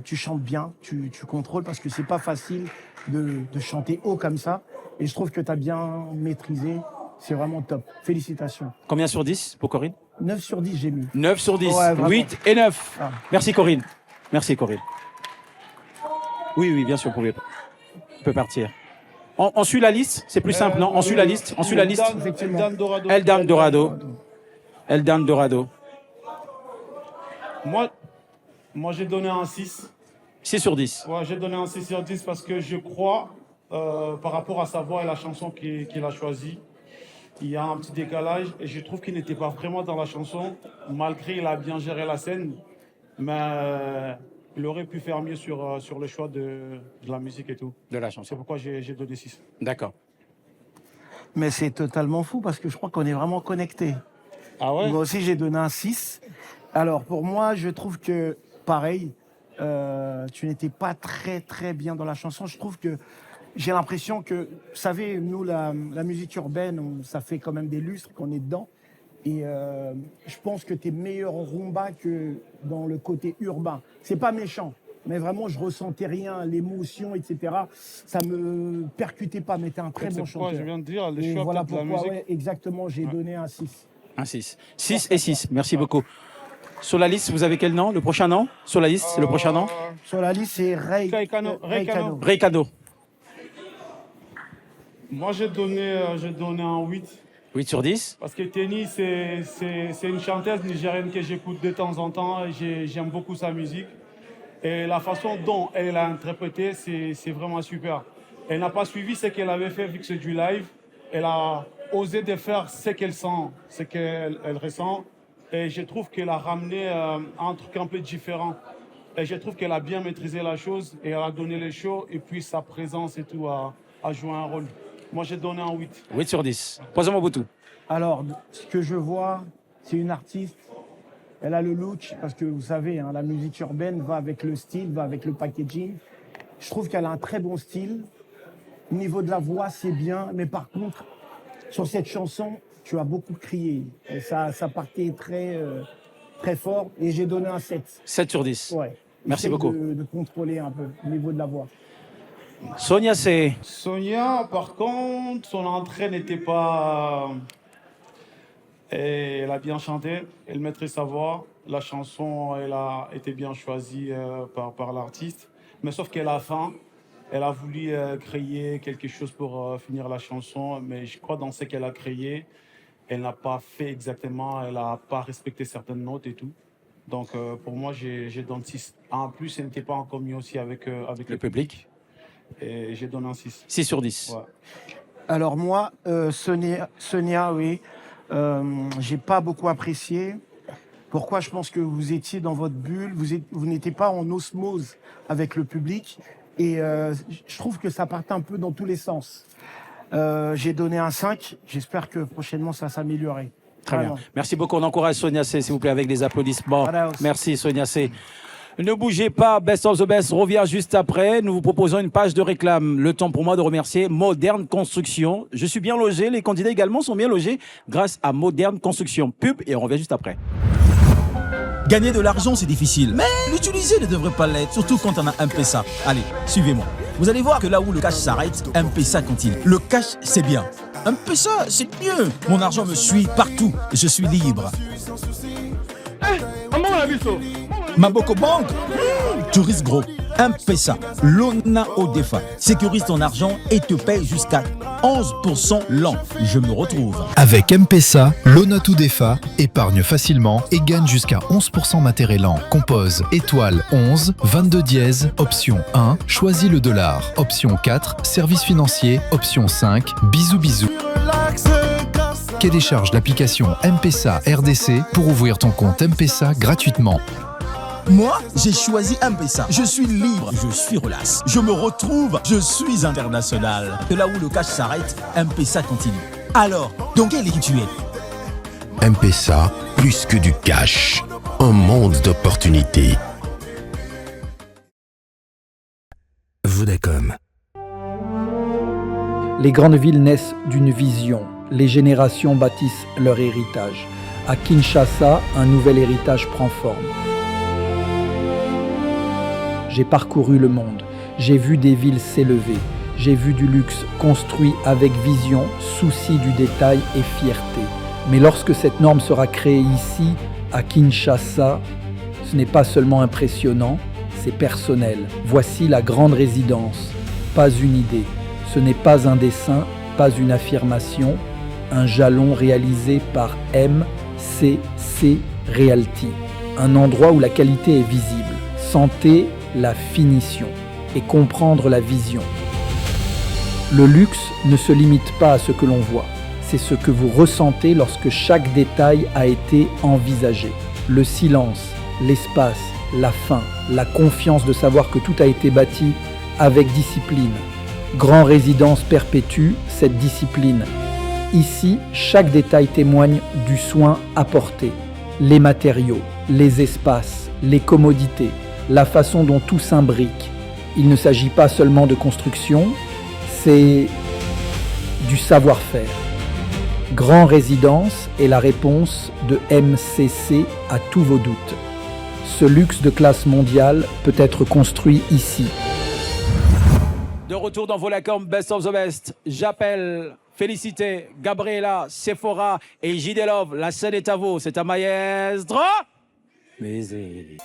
tu chantes bien, tu contrôles parce que c'est pas facile de chanter haut comme ça et je trouve que t'as bien maîtrisé, c'est vraiment top. Félicitations. Combien sur 10 pour Corinne? 9 sur 10 j'ai mis. 9 sur 10, ouais, 8 et 9. Ah. Merci Corinne. Merci Corinne. Oui, bien sûr, vous pouvez partir. On suit la liste, c'est plus simple, non? On suit la liste, Eldan Dorado. Moi, j'ai donné un 6. 6 sur 10. Ouais, j'ai donné un 6 sur 10 parce que je crois, par rapport à sa voix et la chanson qu'il a choisie, il y a un petit décalage et je trouve qu'il n'était pas vraiment dans la chanson, malgré il a bien géré la scène, mais il aurait pu faire mieux sur le choix de la musique et tout. De la chanson. C'est pourquoi j'ai donné 6. D'accord. Mais c'est totalement fou parce que je crois qu'on est vraiment connectés. Ah ouais? Moi aussi, j'ai donné un 6. Alors, pour moi, je trouve que, pareil, tu n'étais pas très, très bien dans la chanson. Je trouve que j'ai l'impression que, vous savez, nous, la musique urbaine, ça fait quand même des lustres qu'on est dedans. Et je pense que tu es meilleur en rumba que dans le côté urbain. C'est pas méchant, mais vraiment, je ressentais rien, l'émotion, etc. Ça me percutait pas, mais tu es un très bon chanteur. Je viens de dire, les et choix voilà de la pourquoi, musique. ouais, exactement, j'ai donné un 6. Un 6. 6 et 6, merci beaucoup. Sur la liste, vous avez quel nom? Le prochain nom? Sur la liste, c'est le prochain nom? Sur la liste, c'est Ray Cano. Ray Cano. Moi, j'ai donné un 8. 8 sur 10. Parce que Tenny, c'est une chanteuse nigérienne que j'écoute de temps en temps. J'aime beaucoup sa musique. Et la façon dont elle a interprété, c'est vraiment super. Elle n'a pas suivi ce qu'elle avait fait vu que c'est du live. Elle a osé de faire ce qu'elle sent, ce qu'elle ressent. Et je trouve qu'elle a ramené un truc un peu différent. Et je trouve qu'elle a bien maîtrisé la chose et elle a donné les shows. Et puis sa présence et tout a joué un rôle. Moi, j'ai donné un 8. 8 sur 10. Poison Mobutu. Alors, ce que je vois, c'est une artiste. Elle a le look, parce que vous savez, hein, la musique urbaine va avec le style, va avec le packaging. Je trouve qu'elle a un très bon style. Au niveau de la voix, c'est bien. Mais par contre, sur cette chanson, tu as beaucoup crié. Et ça partait très fort. Et j'ai donné un 7. 7 sur 10. Ouais. Merci beaucoup. De contrôler un peu au niveau de la voix. Sonia, c'est... Sonia, par contre, son entrée n'était pas... Et elle a bien chanté, elle maîtrise sa voix. La chanson, elle a été bien choisie par l'artiste. Mais sauf qu'à la fin, elle a voulu créer quelque chose pour finir la chanson. Mais je crois dans ce qu'elle a créé, elle n'a pas fait exactement, elle n'a pas respecté certaines notes et tout. Donc pour moi, j'ai donné 6. En plus, elle n'était pas encore mieux aussi avec le public. Et j'ai donné un 6. 6 sur 10. Ouais. Alors moi, Sonia, oui, j'ai pas beaucoup apprécié. Pourquoi? Je pense que vous étiez dans votre bulle, vous n'étiez pas en osmose avec le public. Et je trouve que ça partait un peu dans tous les sens. J'ai donné un 5, j'espère que prochainement ça s'améliorerait. Très bien. Merci beaucoup, on encourage Sonia C, s'il vous plaît, avec des applaudissements. Voilà. Merci Sonia C. Ne bougez pas, Best of the Best revient juste après. Nous vous proposons une page de réclame. Le temps pour moi de remercier Moderne Construction. Je suis bien logé, les candidats également sont bien logés grâce à Moderne Construction. Pub et on revient juste après. Gagner de l'argent, c'est difficile, mais l'utiliser ne devrait pas l'être, surtout quand on a un M-Pesa. Allez, suivez-moi. Vous allez voir que là où le cash s'arrête, M-Pesa continue. Le cash, c'est bien. M-Pesa, c'est mieux. Mon argent me suit partout et je suis libre. Maboko Bank, touriste gros. M-Pesa, Lona Odefa, sécurise ton argent et te paye jusqu'à 11% l'an. Je me retrouve. Avec M-Pesa, Lona Odefa épargne facilement et gagne jusqu'à 11% d'intérêt l'an. Compose étoile 11, 22 dièse, option 1, choisis le dollar. Option 4, service financier, option 5, bisous bisous. Télécharge l'application M-Pesa RDC pour ouvrir ton compte M-Pesa gratuitement. Moi, j'ai choisi M-Pesa. Je suis libre, je suis relax. Je me retrouve, je suis international. De là où le cash s'arrête, M-Pesa continue. Alors, dans quelle équipe tu es? M-Pesa, plus que du cash, un monde d'opportunités. Vodacom. Les grandes villes naissent d'une vision. Les générations bâtissent leur héritage. À Kinshasa, un nouvel héritage prend forme. J'ai parcouru le monde, j'ai vu des villes s'élever, j'ai vu du luxe construit avec vision, souci du détail et fierté. Mais lorsque cette norme sera créée ici, à Kinshasa, ce n'est pas seulement impressionnant, c'est personnel. Voici la grande résidence, pas une idée, ce n'est pas un dessin, pas une affirmation, un jalon réalisé par MCC Realty, un endroit où la qualité est visible. Sentez la finition et comprendre la vision. Le luxe ne se limite pas à ce que l'on voit, c'est ce que vous ressentez lorsque chaque détail a été envisagé. Le silence, l'espace, la fin, la confiance de savoir que tout a été bâti avec discipline. Grand Résidence perpétue cette discipline. Ici, chaque détail témoigne du soin apporté. Les matériaux, les espaces, les commodités, la façon dont tout s'imbrique. Il ne s'agit pas seulement de construction, c'est du savoir-faire. Grand Résidence est la réponse de MCC à tous vos doutes. Ce luxe de classe mondiale peut être construit ici. De retour dans Vodacom Best of the Best, j'appelle Félicité, Gabriela, Sephora et JD Love. La scène est à vous, c'est à maestro. Baiser.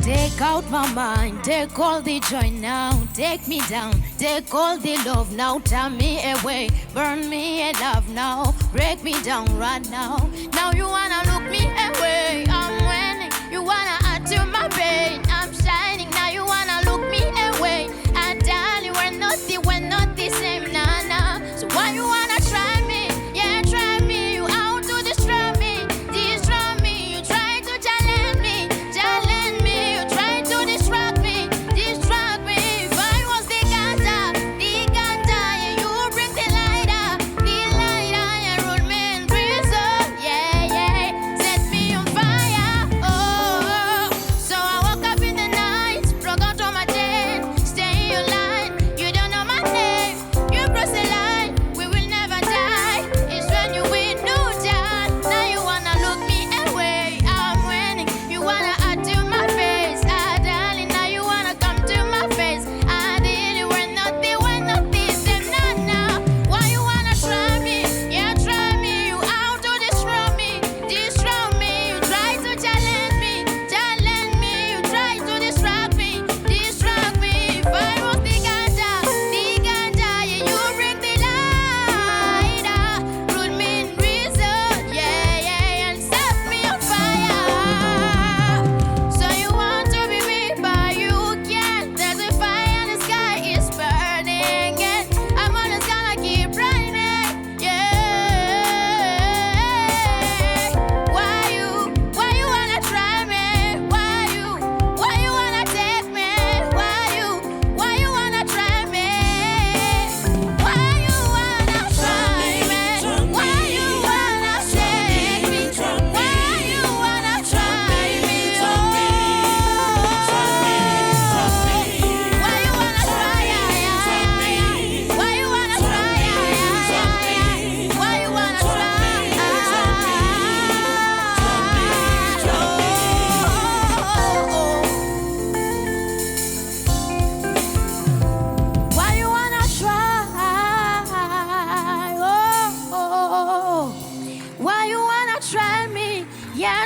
Take out my mind, take all the joy now, take me down, take all the love now, tear me away, burn me in love now, break me down right now. Now you wanna look me away, I'm winning, you wanna add to my pain, I'm shining, now you wanna look me away, I tell you we're not the same, nah, nah, so why you wanna try me, yeah try me, you out to destroy me, you try to challenge me, you try to distract me, if I was the ganja, yeah, you bring the lighter, yeah, roll me in prison, yeah, set me on fire, oh, so I woke up in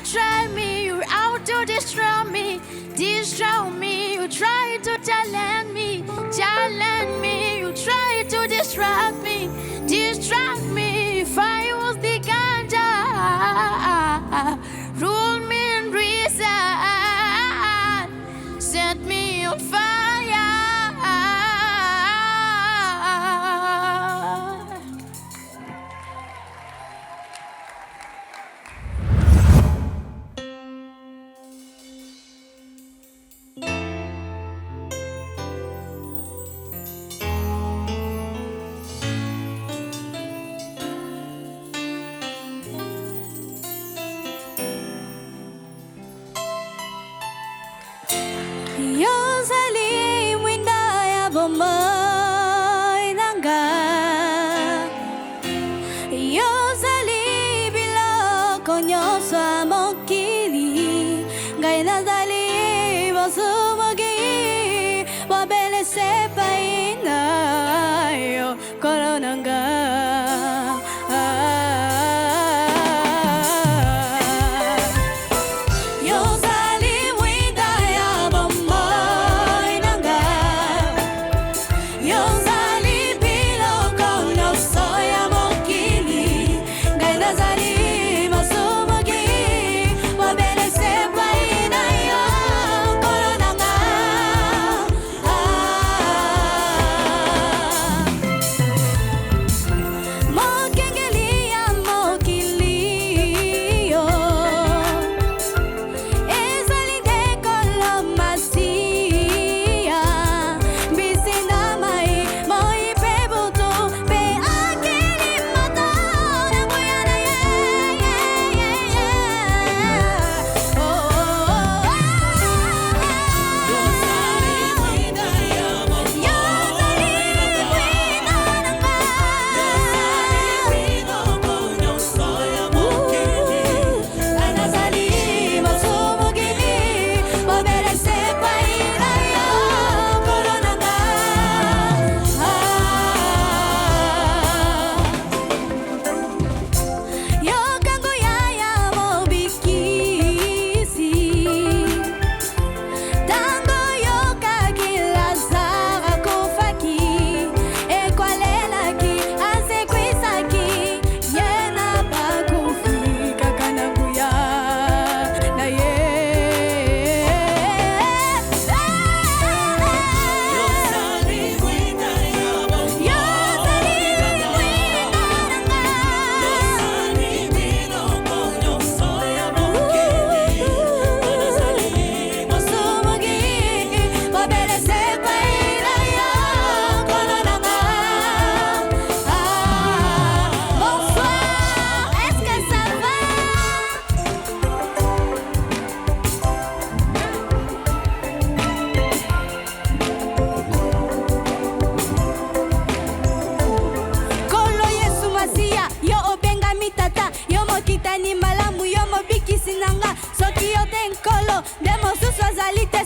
try me, you're out to destroy me. Destroy me, you try to challenge me. Challenge me, you try to distract me. Distract me, if I was the ganja. Rule me and reason. Set me on fire. Yozali mwinda ya bomoi nanga. Yozali biloko nyonso ya mokili. Ngai nazali bosumogi. Bobelesa epai na yo kolo nanga.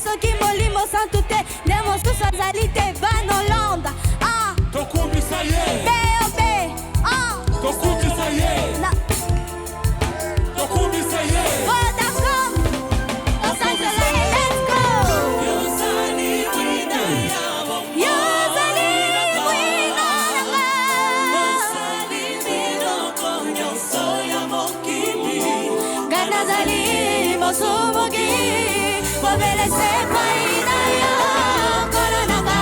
soki molimo santu te nde mosusu azali te bana Hollande tokubisa ye bob tokubisa ye tokubisa ye Vodacom Los Angeles let's go Yozali wina yabo Yozali wina nanga Yozali miloko nyonso ya mokili Gana zali mosubuki Bobele sepa ina yo Koronanga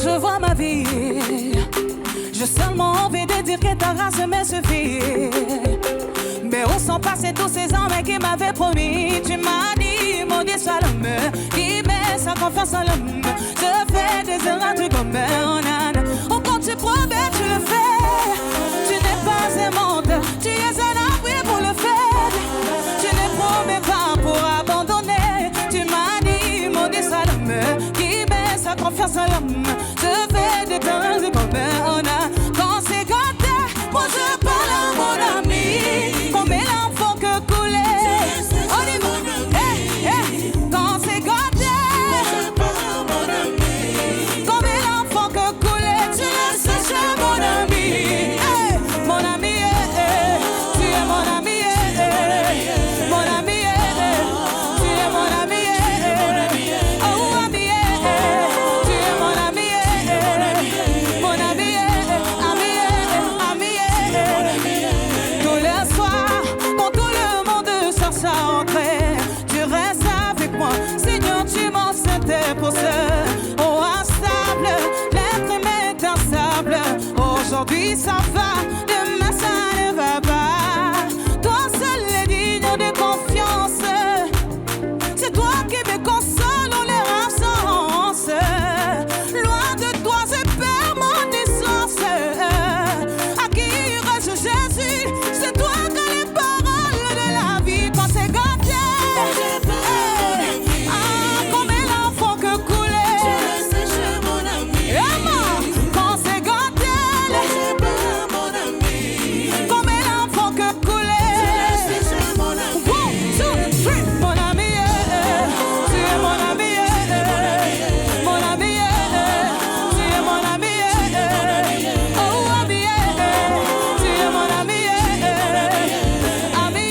je vois ma vie, j'ai seulement envie de dire que ta grâce me suffit. Mais où sont passés tous ces hommes qui m'avaient promis? Tu m'as dit, maudit soit l'homme qui met sa confiance en l'homme. Je fais des erreurs du commun. Oh, quand tu promets, tu le fais. Tu n'es pas un menteur, tu es un abri pour le faire. Tu ne promets pas pour abandonner. Tu m'as dit, maudit soit l'homme qui met sa confiance en l'homme. Je fais des erreurs du commun. Quand c'est gâté, moi je parle à mon ami. Combien l'enfant que couler. On y va. Hey, hey. Quand c'est gâté, je parle à mon ami. Combien l'enfant que couler. Tu le sais, chez mon ami. Hey, mon ami, tu es mon ami. Mon ami, tu es mon ami. Oh, ami, tu es mon ami. Mon ami, ami. Tous les soirs, quand tout le monde cherche à rentrer, tu restes avec moi. Seigneur, tu m'en c'était pour ce. Oh, instable, l'être est instable. Aujourd'hui, ça va, demain, ça ne va pas. Toi seul est digne de confiance. C'est toi qui me console en les absences. Loin de toi, je perds mon essence. À qui irai-je, Jésus? C'est toi qui as les paroles de la vie. Quand c'est gâté, combien l'enfant que couler. Je le sais chez mon ami. Quand c'est gâté, mon ami. Combien l'enfant que couler. Je le sais chez mon ami. 1, 2, 3. Mon ami, tu es mon ami. Mon ami, tu es mon ami. Oh, ami, tu es mon ami. Ami,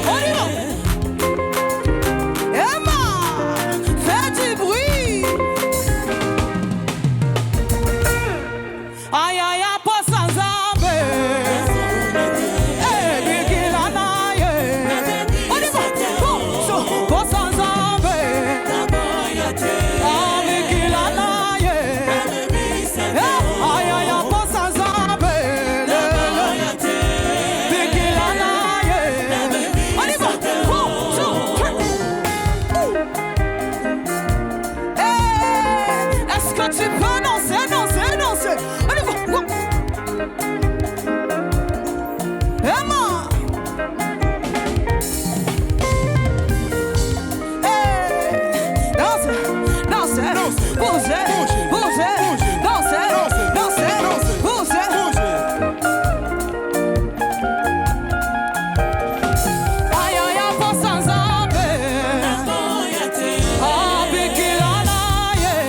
on y va. Emma, fais du bruit. Aïe, aïe, aïe, pas sans zambe. Eh, Bikilana, yeah. On y va. Pas sans zambe. Ah, Bikilana, yeah. Aïe, aïe, aïe, pas sans zambe. Bikilana, yeah. On y va. 1, 2, 3. Eh, est-ce que tu peux danser? On y va. Emma. Hey, danse, bougez, danse, bougez. Aïe, aïe, aïe, pas sans zambe. Ah, Bikilana, yeah.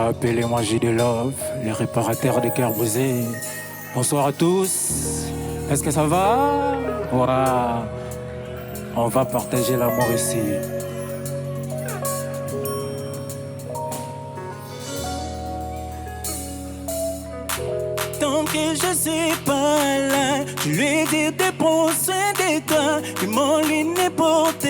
Appelez-moi J.D. Love, les réparateurs des cœurs brisés. Bonsoir à tous. Est-ce que ça va? Voilà. On va partager l'amour ici. Tant que je suis pas là, je lui dis de prendre soin de toi. Il m'enligne n'importe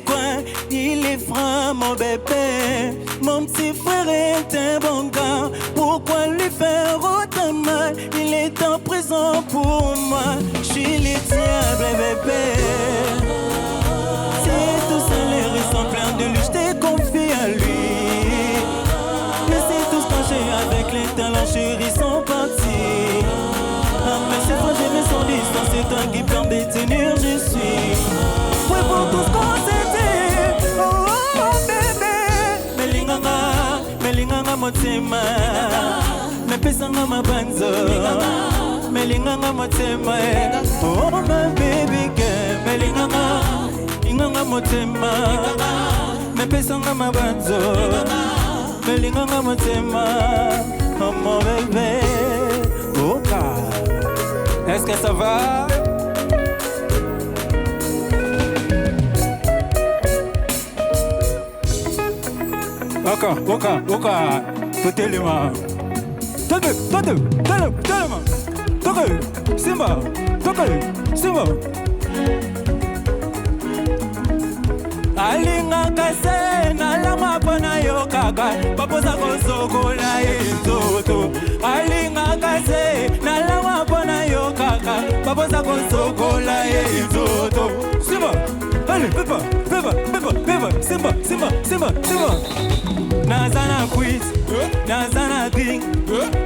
quoi. Il est franc, mon bébé. Mon petit frère est un bon gars. Pourquoi lui faire autant mal? Il est en prison pour moi. Je suis le diable, bébé. C'est tout ça, les rues sont pleines de lui. Je te confie à lui. Mais c'est tout ce que j'ai avec les talents chéris sont partis. Ah, mais cette fois j'ai mis son distance. C'est toi qui permet de tenir, je suis. Ouais, pour tout ce qu'on s'est dit. Oh, oh, bébé. Melinganga motema. Me pesanga mabanzo. Melinganga motema. Oh, my baby girl. Melinganga motema. Me pesanga mabanzo. Melinganga motema. Oh, mon bébé. Oh, est-ce que ça va? Oka, totelema. Telema. Simba. Alingaka se nalama pana yo kaka baposa kosokola etoto. Alingaka se nalama pana yo kaka baposa kosokola etoto. Simba, allez, pepa, Simba. Nazana quiz, nazana king,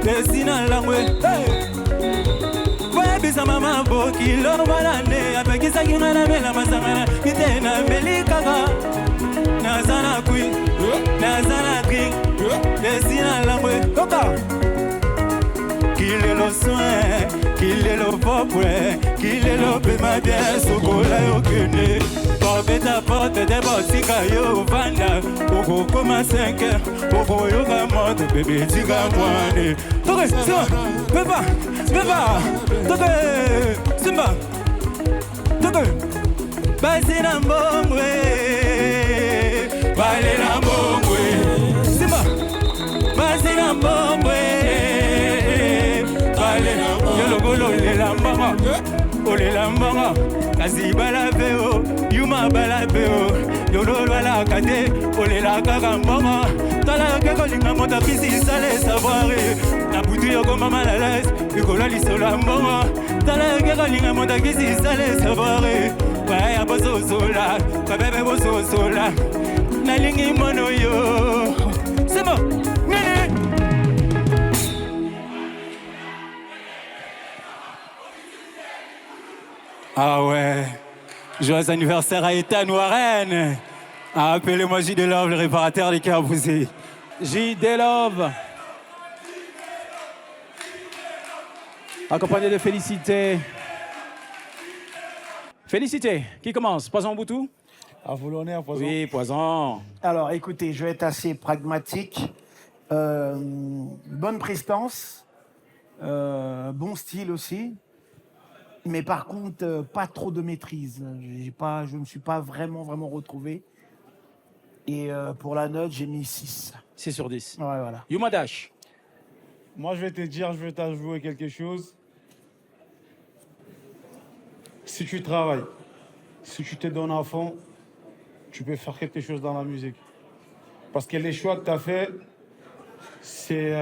desina langwe. Voya bisa mama boki lo malane apekisa kimana mela masangana kitena melikaka. Nazana quiz, nazana king, desina langwe. Toka. Qu'il est le soin, qu'il est le propre, qu'il est le paiement bien sokola yo kene. Beta porte de botika yo vanda, oko koma 5 heures, oko yoga mode bébé tika mwane. Toke Simba, pepa, toke Simba, toke. Basi na mbongwe, bale na mbongwe. Simba, basi na mbongwe, bale na mbongwe. Yo logolo le la mbanga, ole la mbanga. Kasi balabeo, yuma balabeo. Yolo la kate, ole la kakambanga. Tala keko linga monta kisi sale savoir. Na putu yoko mama la laisse, yukola lisola mbanga. Tala keko linga monta kisi sale savoir. Waya boso sola, kabebe boso sola. Na lingi mono yo. C'est bon, nene. Ah ouais, joyeux anniversaire à Ethan Warren. Appelez-moi J. Delove, le réparateur des cœurs brisés. J. Delove. Accompagné de Félicité. Félicité, qui commence? Poison Boutou? À vous l'honneur, Poison. Oui, Poison. Alors, écoutez, je vais être assez pragmatique. Bonne prestance, bon style aussi. Mais par contre, pas trop de maîtrise. Je ne me suis pas vraiment retrouvé. Et pour la note, j'ai mis 6. 6 sur 10. Ouais, voilà. Yuma Dash. Moi, je vais te dire, je vais t'avouer quelque chose. Si tu travailles, si tu te donnes à fond, tu peux faire quelque chose dans la musique. Parce que les choix que tu as faits, c'est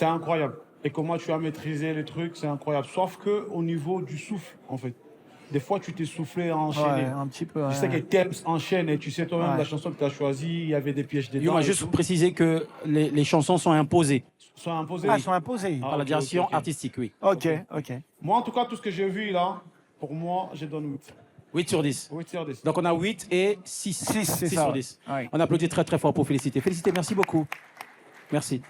incroyable. Et comment tu as maîtrisé les trucs, c'est incroyable. Sauf qu'au niveau du souffle, en fait. Des fois, tu t'es soufflé à enchaîner. Ouais, un petit peu. Je sais que Temps enchaîne et tu sais toi-même la chanson que tu as choisie, il y avait des pièges dedans. On m'a juste précisé que les chansons sont imposées. Sont imposées? Ah, sont imposées. Par la direction artistique, oui. Ok. Moi, en tout cas, tout ce que j'ai vu là, pour moi, je donne 8. 8 sur 10. 8 sur 10. Donc on a 8 et 6. 6 sur 10. Ouais. On applaudit très très fort pour Félicité. Félicité, merci beaucoup. Merci.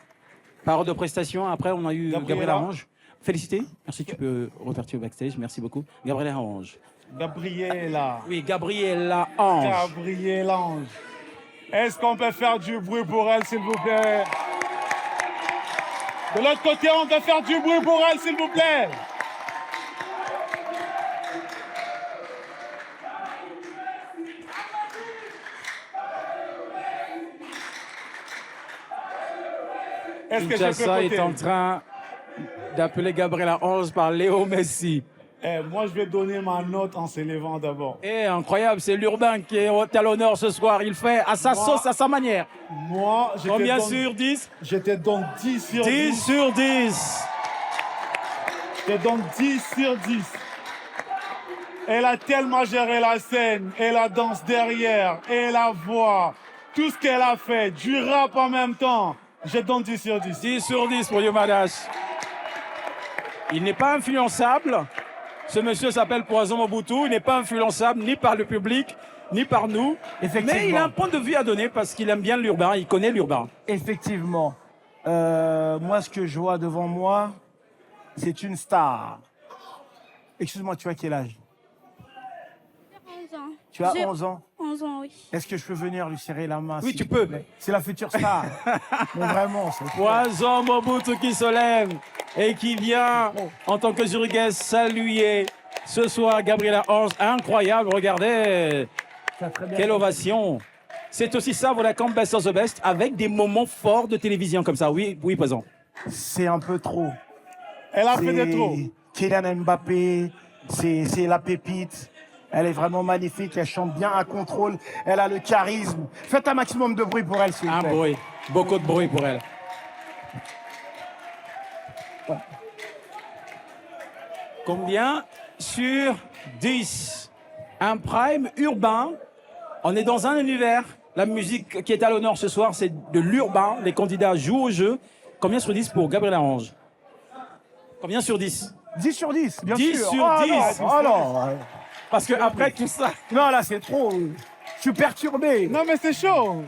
Parole de prestation. Après, on a eu Gabriel Arrange. Félicité. Merci, tu peux repartir au backstage. Merci beaucoup. Gabriel Arrange. Gabriela. Oui, Gabriela Ange. Gabriela Ange. Est-ce qu'on peut faire du bruit pour elle, s'il vous plaît? De l'autre côté, on peut faire du bruit pour elle, s'il vous plaît. Est-ce que Kinshasa est en train d'appeler Gabriela Ange par Léo Messi. Moi, je vais donner ma note en s'élevant d'abord. Incroyable, c'est l'urbain qui est à l'honneur ce soir. Il fait à sa sauce, à sa manière. Moi, combien sur 10? Je te donne 10 sur 10. 10 sur 10. Je te donne 10 sur 10. Elle a tellement géré la scène, et la danse derrière, et la voix. Tout ce qu'elle a fait, du rap en même temps. Je donne 10 sur 10. 10 sur 10 pour Yuma Dash. Il n'est pas influençable. Ce monsieur s'appelle Poison Mobutu. Il n'est pas influençable ni par le public, ni par nous. Mais il a un point de vue à donner parce qu'il aime bien l'urbain. Il connaît l'urbain. Effectivement. Moi, ce que je vois devant moi, c'est une star. Excuse-moi, tu as quel âge? 11 ans. Tu as 11 ans? 11 ans, oui. Est-ce que je peux venir lui serrer la main? Oui, tu peux. C'est la future star. Mais vraiment, c'est Poison Mobutu qui se lève et qui vient, en tant que jury guest, saluer ce soir Gabriela Ange. Incroyable, regardez. Quelle ovation. C'est aussi ça, Vodacom Best of the Best, avec des moments forts de télévision comme ça. Oui, oui, présent. C'est un peu trop. Elle a fait des trop. Kylian Mbappé, c'est la pépite. Elle est vraiment magnifique, elle chante bien à contrôle, elle a le charisme. Faites un maximum de bruit pour elle, s'il vous plaît. Un bruit, beaucoup de bruit pour elle. Combien sur 10? Un prime urbain. On est dans un univers. La musique qui est à l'honneur ce soir, c'est de l'urbain. Les candidats jouent au jeu. Combien sur 10 pour Gabriel Arrange? Combien sur 10? 10 sur 10, bien 10 sûr. sur 10. Oh non. Parce que après tout ça... Non, là, c'est trop. Je suis perturbé. Non, mais c'est chaud.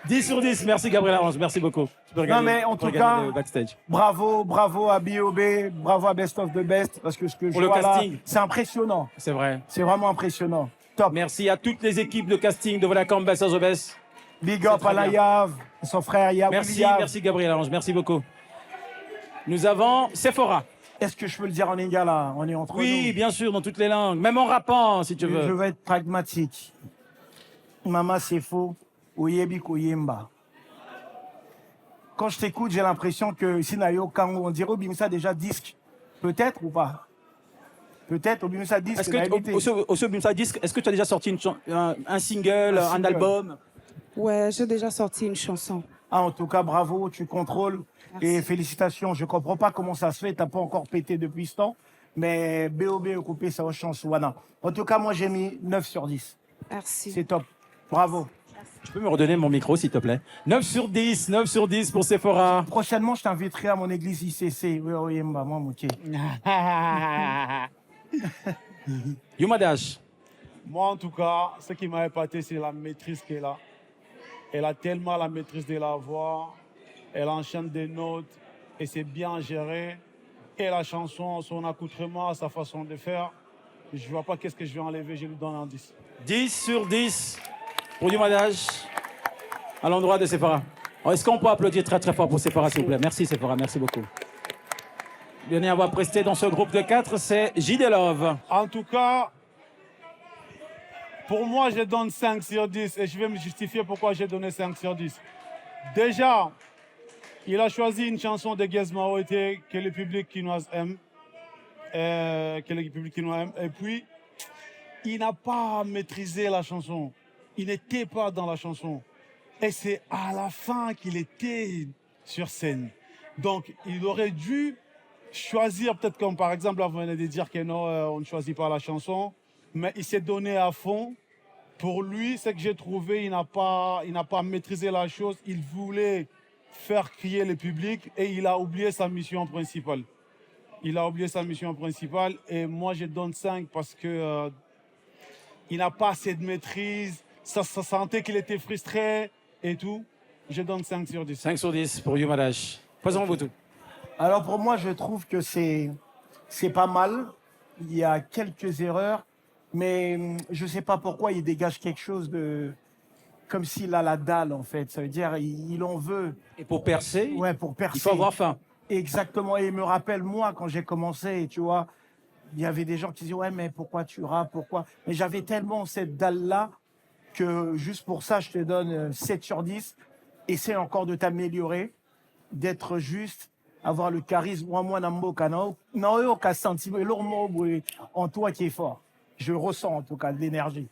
10 sur 10. Merci Gabriel Arrange. Merci beaucoup. Tu peux Non, regarder- mais en tu peux tout regarder cas, le backstage. bravo à B.O.B, bravo à Best of the Best, parce que ce que je Pour le vois là, casting. c'est impressionnant. C'est vrai. C'est vraiment impressionnant. Top. Merci à toutes les équipes de casting de Vodacom Best of the Best. Big up C'est à très la bien. Yav, son frère Yav. Merci, merci Gabriel Arrange. Merci beaucoup. Nous avons Sephora. Est-ce que je peux le dire en lingala? On est entre nous. Oui, bien sûr, dans toutes les langues. Même en rappant, si tu veux. Je vais être pragmatique. Mama, c'est faux. Oyebi Koyemba. Quand je t'écoute, j'ai l'impression que Sinayo Kango, on dirait Obimsa déjà disque. Peut-être ou pas? Peut-être Obimsa disque. Est-ce l'a que évité. au Bimsa Disque, est-ce que tu as déjà sorti un single, un single. album? Ouais, j'ai déjà sorti une chanson. Ah, en tout cas, bravo, tu contrôles. Et félicitations. Je comprends pas comment ça se fait. T'as pas encore pété depuis ce temps. Mais B.O.B. occupé sa chance. Wana. En tout cas, moi, j'ai mis 9 sur 10. Merci. C'est top. Bravo. Tu peux me redonner mon micro, s'il te plaît? 9 sur 10, 9 sur 10 pour Sephora. Prochainement, je t'inviterai à mon église ICC. Oui, oui, moi, ok. Yuma Dash. Moi, en tout cas, ce qui m'a épaté, c'est la maîtrise qu'elle a. Elle a tellement la maîtrise de la voix. Elle enchaîne des notes et c'est bien géré. Et la chanson, son accoutrement, sa façon de faire, je ne vois pas qu'est-ce que je vais enlever, je lui donne un 10. 10 sur 10 pour Yuma Dash à l'endroit de Sephora. Alors, est-ce qu'on peut applaudir très très fort pour Sephora, s'il vous plaît? Merci Sephora, merci beaucoup. Le dernier à avoir presté dans ce groupe de 4, c'est J.D. Love. En tout cas, pour moi, je donne 5 sur 10 et je vais me justifier pourquoi j'ai donné 5 sur 10. Déjà, il a choisi une chanson de Gizma Oete que le public quinois aime. Et puis, il n'a pas maîtrisé la chanson. Il n'était pas dans la chanson. Et c'est à la fin qu'il était sur scène. Donc, il aurait dû choisir, peut-être comme par exemple, là, vous venez de dire que non, on ne choisit pas la chanson, mais il s'est donné à fond. Pour lui, ce que j'ai trouvé, il n'a pas maîtrisé la chose. Il voulait faire crier le public et il a oublié sa mission principale. Il a oublié sa mission principale et moi, je donne 5 parce que il n'a pas assez de maîtrise. Ça sentait qu'il était frustré et tout. Je donne 5 sur 10. 5 sur 10 pour Yuma Dash. Présentez-vous tout. Alors pour moi, je trouve que c'est pas mal. Il y a quelques erreurs, mais je ne sais pas pourquoi il dégage quelque chose de... Comme s'il a la dalle, en fait. Ça veut dire il en veut. Et pour percer, ouais, pour percer, il faut avoir faim. Exactement. Et il me rappelle, moi, quand j'ai commencé, tu vois, il y avait des gens qui disaient, ouais, mais pourquoi tu rappes, pourquoi? Mais j'avais tellement cette dalle-là que juste pour ça, je te donne 7 sur 10. Essaie encore de t'améliorer, d'être juste, avoir le charisme. Moi, Namboka, non, aucun sentiment, en toi qui est fort. Je ressens en tout cas de l'énergie.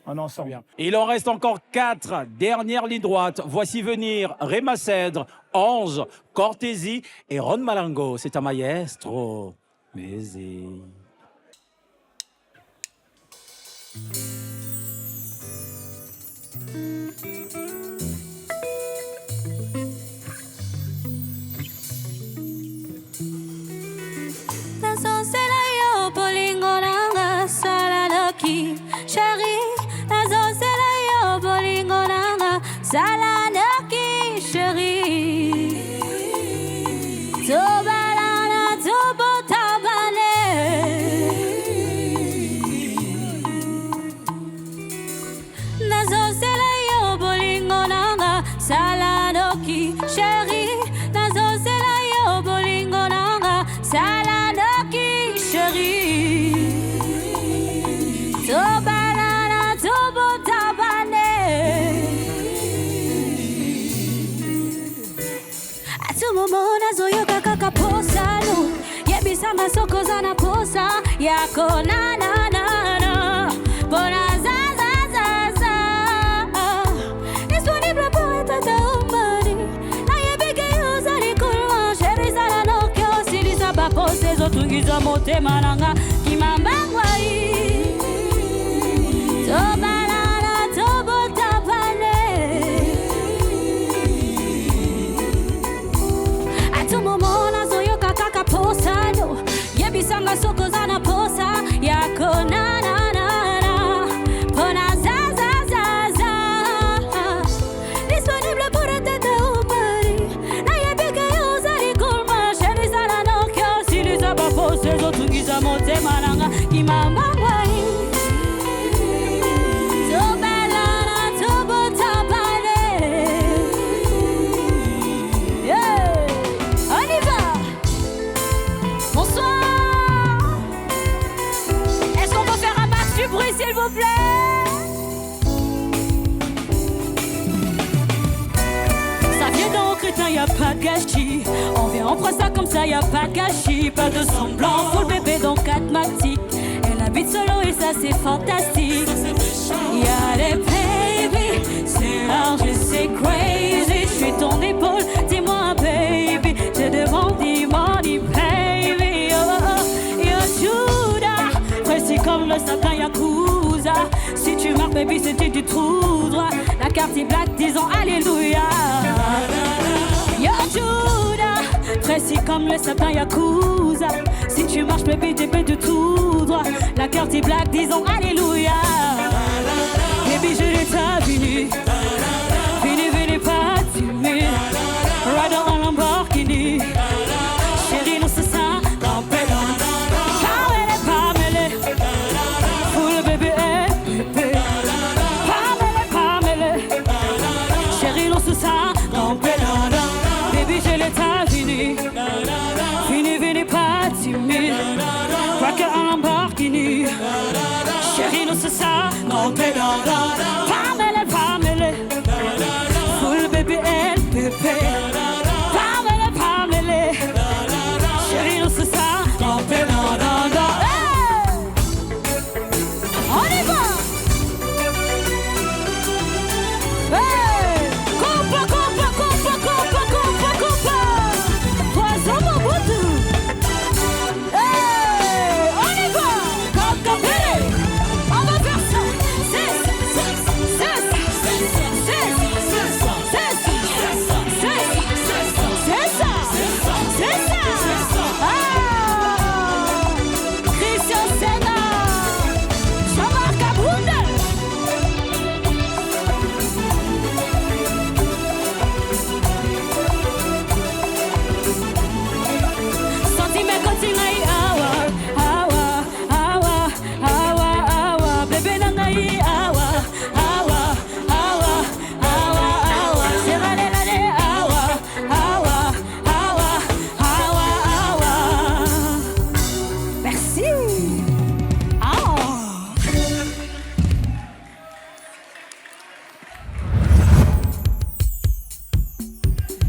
En ensemble. Il en reste encore 4. Dernière ligne droite. Voici venir Rema Cèdre, Ange, Cortési et Ron Malango. C'est un maestro. Mais Nazoselayo bolingo nanga salanoki chérie. Nazoselayo bolingo nanga salanoki chérie. Tobalana tobotabane. Nazoselayo bolingo nanga salanoki chérie. Nazoselayo bolingo nanga salanoki chérie. Tobalana tobotabane. tout moment nazoyoka kaka posa no yebisanga sokoza na posa yako na na na na bona za za za za disponible pour être humani na yebike yozali kulwa chéri sala no kyo silisa ba pose zotungiza motema nanga kimambangwa Tobalala tobota pane à tout moment nazoyoka kaka posa no yebisanga sokoza na posa yako na na na na pona za za za za disponible pour être humani na yebike yozali kulma chéri sala no kyo silisa ba pose zotungiza motema nanga kimambangwa s'il vous plaît. Ça vient d'un crétin, y a pas de gâchis. On vient, on prend ça comme ça, y a pas de gâchis. Pas de semblant, full bébé dans 4 matic. Elle habite solo et ça c'est fantastique. Y a les baby, c'est large et c'est crazy. Je suis ton épaule, dis-moi baby. Je demande, dis-moi, dis baby. Oh, yo Judas, précis comme le sapin Yakuza. Si tu marques baby c'était du tout droit. La carte est black disons alléluia. Yo Judas, précis comme le sapin Yakuza. Si tu marches baby t'es du tout droit. La carte est black disons alléluia. Baby je l'ai fini. Fini pas timide. Rider en Lamborghini. Chérie non c'est ça. Baby je l'ai fini. Fini pas timide. Braquer en Lamborghini. Chérie non c'est ça. Non Pamela. Full baby LPP. Pamela. Chérie non c'est ça. Non on y va.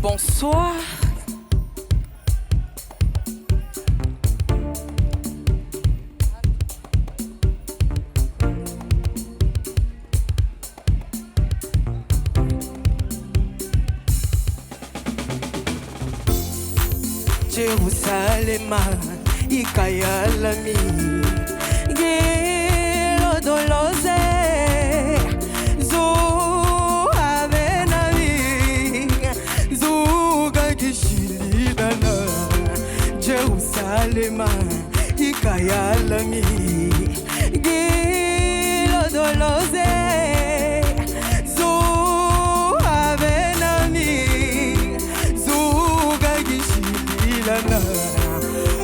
Bonsoir. Jerusalem, ikayalami, gelo dolose, zo avenami, zo gagishilidana. Jerusalem, ikayalami, gelo dolose, zo avenami, zo gagishilidana.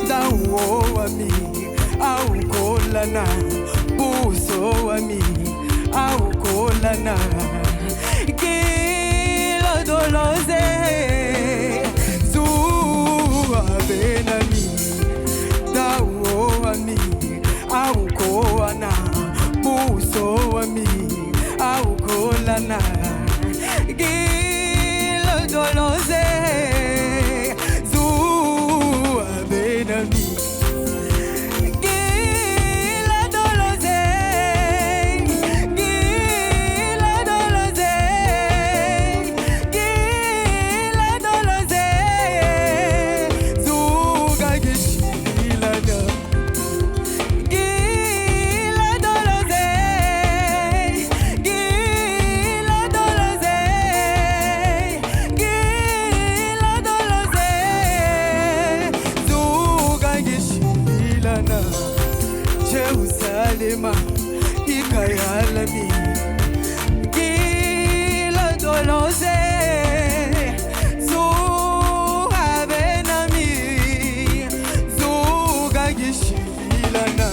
Dawo wami, au kolana, buso wami, au kolana, gilo dolose, zu abenami, dawo wami, au kolana, buso wami, au kolana, gilo dolose. motema ikayalami kila dolose zuhabenami zugagishilana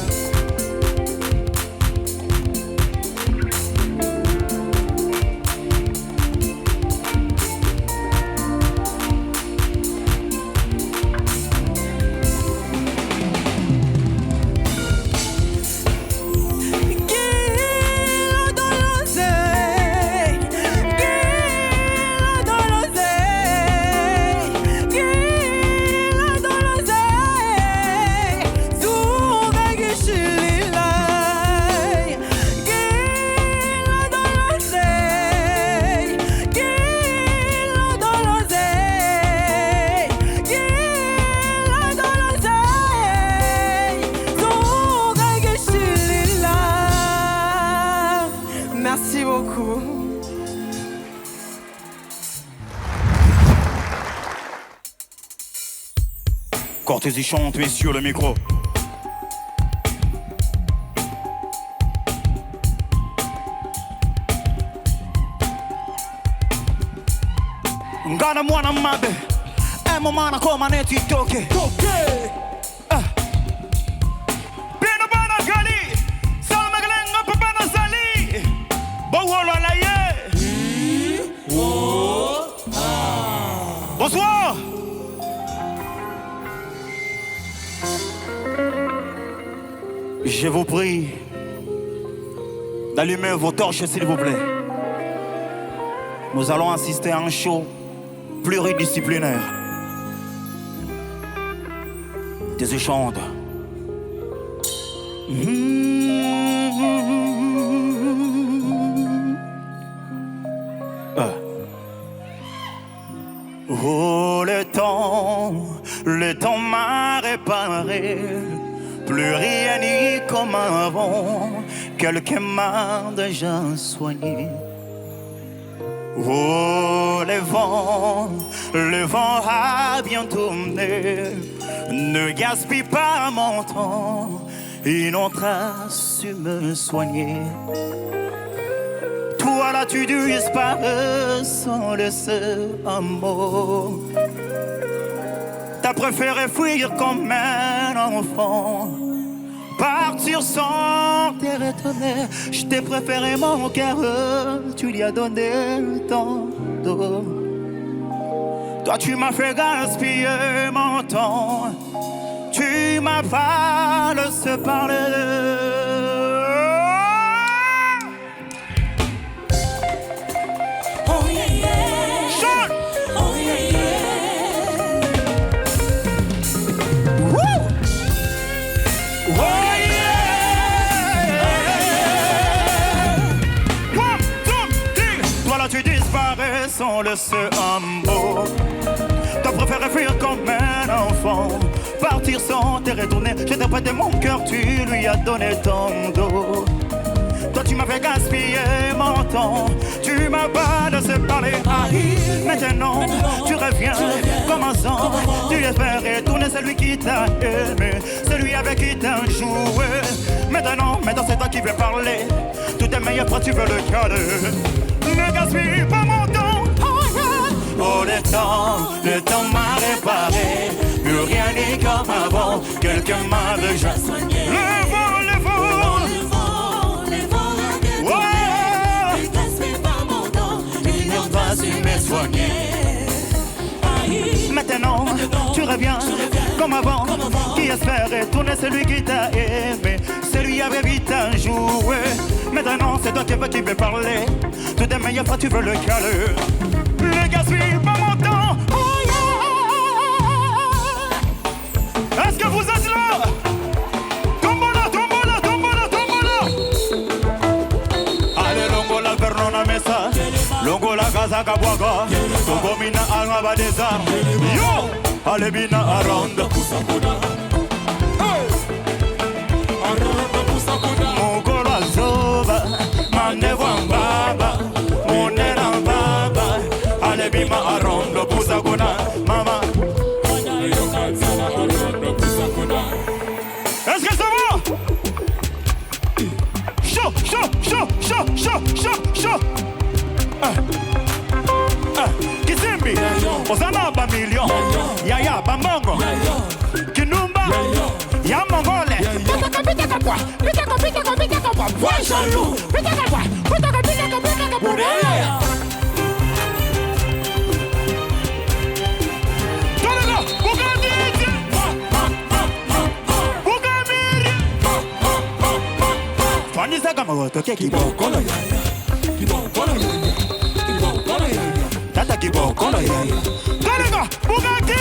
Merci beaucoup. Cortési chante, messieurs, le micro. Ngana mwana mabe, emo mana koma neti toke. Pino bana gali, salmegalenga papana zali. Bawolo alaye. Bonsoir. Je vous prie d'allumer vos torches, s'il vous plaît. Nous allons assister à un show pluridisciplinaire. Des échanges. Oh, le temps m'a réparé. Plus rien n'est comme avant, quelqu'un m'a déjà soigné. Oh, le vent a bien tourné. Ne gaspille pas mon temps, une autre a su me soigner. Toi là tu disparais sans laisser un mot. T'as préféré fuir comme un enfant, partir sans te retourner. Je t'ai préféré mon cœur, tu lui as donné ton dos. Toi tu m'as fait gaspiller mon temps, tu m'as pas laissé parler. Sans laisser un mot. T'as préféré fuir comme un enfant, partir sans te retourner. Je t'ai prêté mon cœur, tu lui as donné ton dos. Toi tu m'as fait gaspiller mon temps, tu m'as pas laissé parler. Maintenant tu reviens comme un sang. Tu espères retourner celui qui t'a aimé, celui avec qui t'as joué. Maintenant c'est toi qui veux parler. Tout est meilleur quand tu veux le caler. Ne gaspille pas mon temps. Oh, le temps m'a réparé. Plus rien n'est comme avant, quelqu'un m'a déjà soigné. Le vent ouais. Ne gaspille pas mon temps, il n'a pas su me soigner. Maintenant, tu reviens comme avant. Qui espérait tourner celui qui t'a aimé, celui avec qui t'as joué. Maintenant, c'est toi qui veux parler. Tout est meilleur quand tu veux le caler. Ne gaspille pas mon temps. Oh yeah. Est-ce que vous êtes là? Tombola, tombola, tombola, tombola. Allez, longola, Vernon Mesa. Longola, Gaza, Kabwaga. Togomina, Alma, Badezar. Yo! Allez, Bina, around. Mongola, Zoba. Manevon, Baba. Monena, Baba. Allez, Bima, around. Pusaguna, Mama. Est-ce que ça va? Osana ba million. Yaya ba mongo. Kinumba. Ya mongole. Pitaka kwa. Voi jaloux. Pitaka kwa. Bureya. Tolega, Bugatti. Bugamiri. Fani saka magoto ke kiboko no yaya. Kiboko no yaya. Kiboko no yaya. Tata kiboko no yaya. Tolega, Bugatti.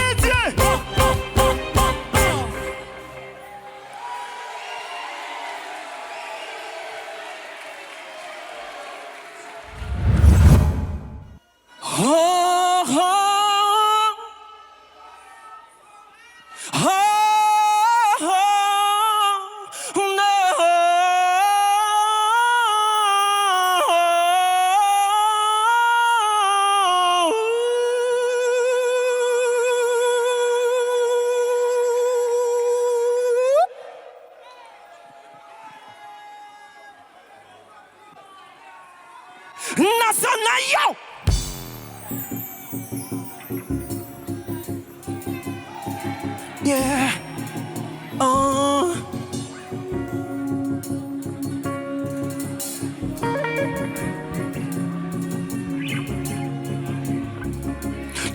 Nasanayo! Yeah.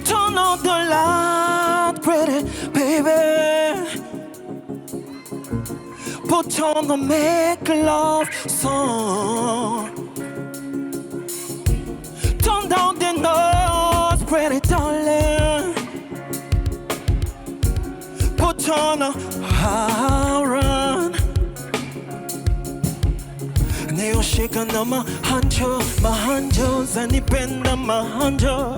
Turn on the light, pretty baby. Put on the make love song. Turn down the noise, pretty darling. Put on a high run. Neo shaking on my hanjos, and depend on my hanjo.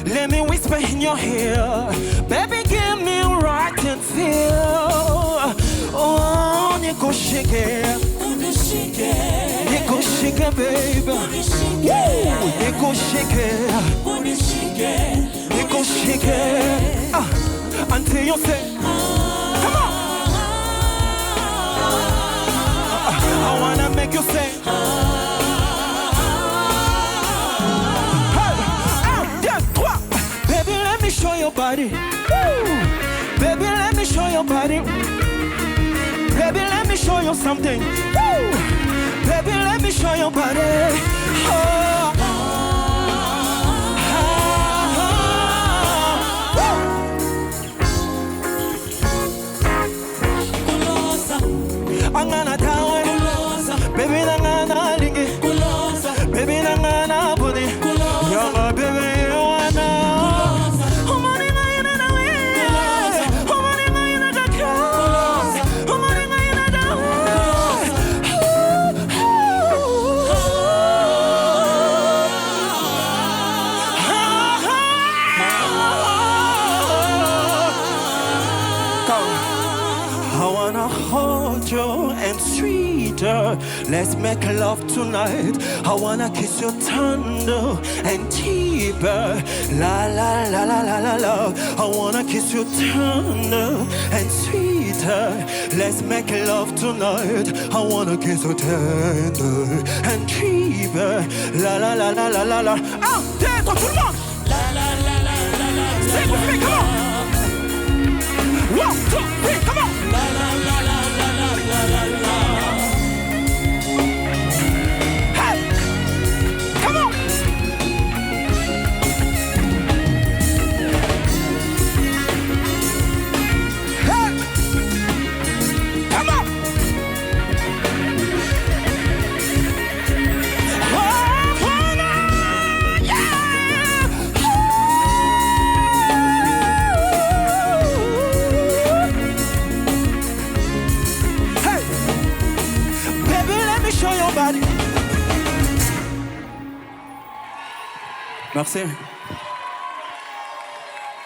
Let me whisper in your ear, baby, give me a right and feel. Oh, you go shake it, you go shake it, baby. You go shake it, you go shake it. Until you say, come on. I wanna make you say, baby, let me show your body. Baby, let me show your body. Baby, let me show you something. Baby, let me show your body. Angana tawe, baby nangana lingi, baby nangana budi, yoga baby wana. Homani na ina na we, homani na ina na ka, homani na ina na we. I wanna hold you and sweeter. Let's make love tonight. I wanna kiss you tender and deeper. La la la la la la la. I wanna kiss you tender and sweeter. Let's make love tonight. I wanna kiss you tender and deeper. La la la la la la la. Ah, dance tout le monde. La la la la la la. Sing with me, come on. 1, 2, 3, come on. La la la la la la la la la. Hey, come on. Hey, come on. Oh, show your body. Merci.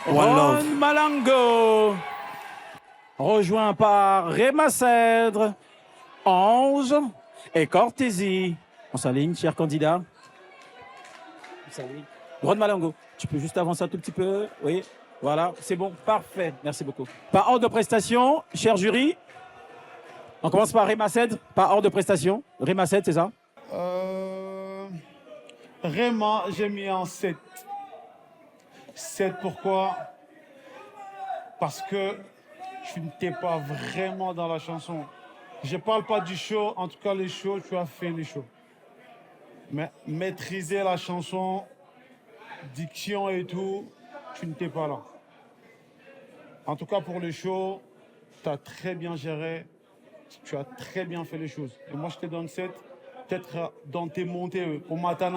One love. Ron Malango, rejoint par Réma Cèdre, Ange et Cortési. On s'aligne, cher candidat. Ron Malango, tu peux juste avancer un tout petit peu. Oui, voilà, c'est bon, parfait. Merci beaucoup. Par ordre de prestation, cher jury, on commence par Réma Cèdre, par ordre de prestation. Réma Cèdre, c'est ça? Réma, j'ai mis en 7. 7 pourquoi? Parce que tu n'étais pas vraiment dans la chanson. Je ne parle pas du show, en tout cas les shows, tu as fait les shows. Mais maîtriser la chanson, diction et tout, tu n'étais pas là. En tout cas pour les shows, tu as très bien géré, tu as très bien fait les choses. Et moi je te donne 7, peut-être dans tes montées, au matin,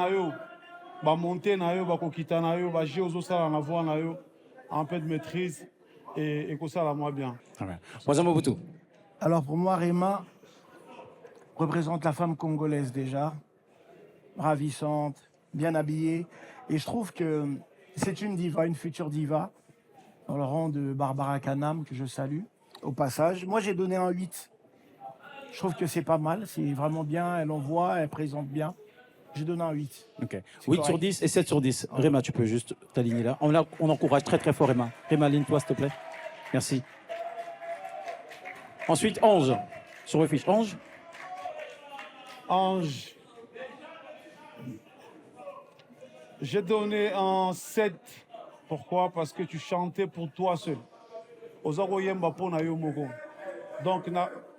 bah monter, bah kokita, bah j'ai ça la voix, un peu de maîtrise et que ça la moi bien. Alors pour moi, Rema représente la femme congolaise déjà, ravissante, bien habillée. Et je trouve que c'est une diva, une future diva, dans le rang de Barbara Kanam, que je salue au passage. Moi, j'ai donné un 8. Je trouve que c'est pas mal, c'est vraiment bien, elle envoie, elle présente bien. J'ai donné un 8. Ok. 8 sur 10 et 7 sur 10. Ouais. Rema, tu peux juste t'aligner là. On encourage très très fort Rema. Rema, aligne-toi s'il te plaît. Merci. Ensuite, Ange. Sur le fiche. Ange. Ange. J'ai donné un 7. Pourquoi? Parce que tu chantais pour toi seul. Donc,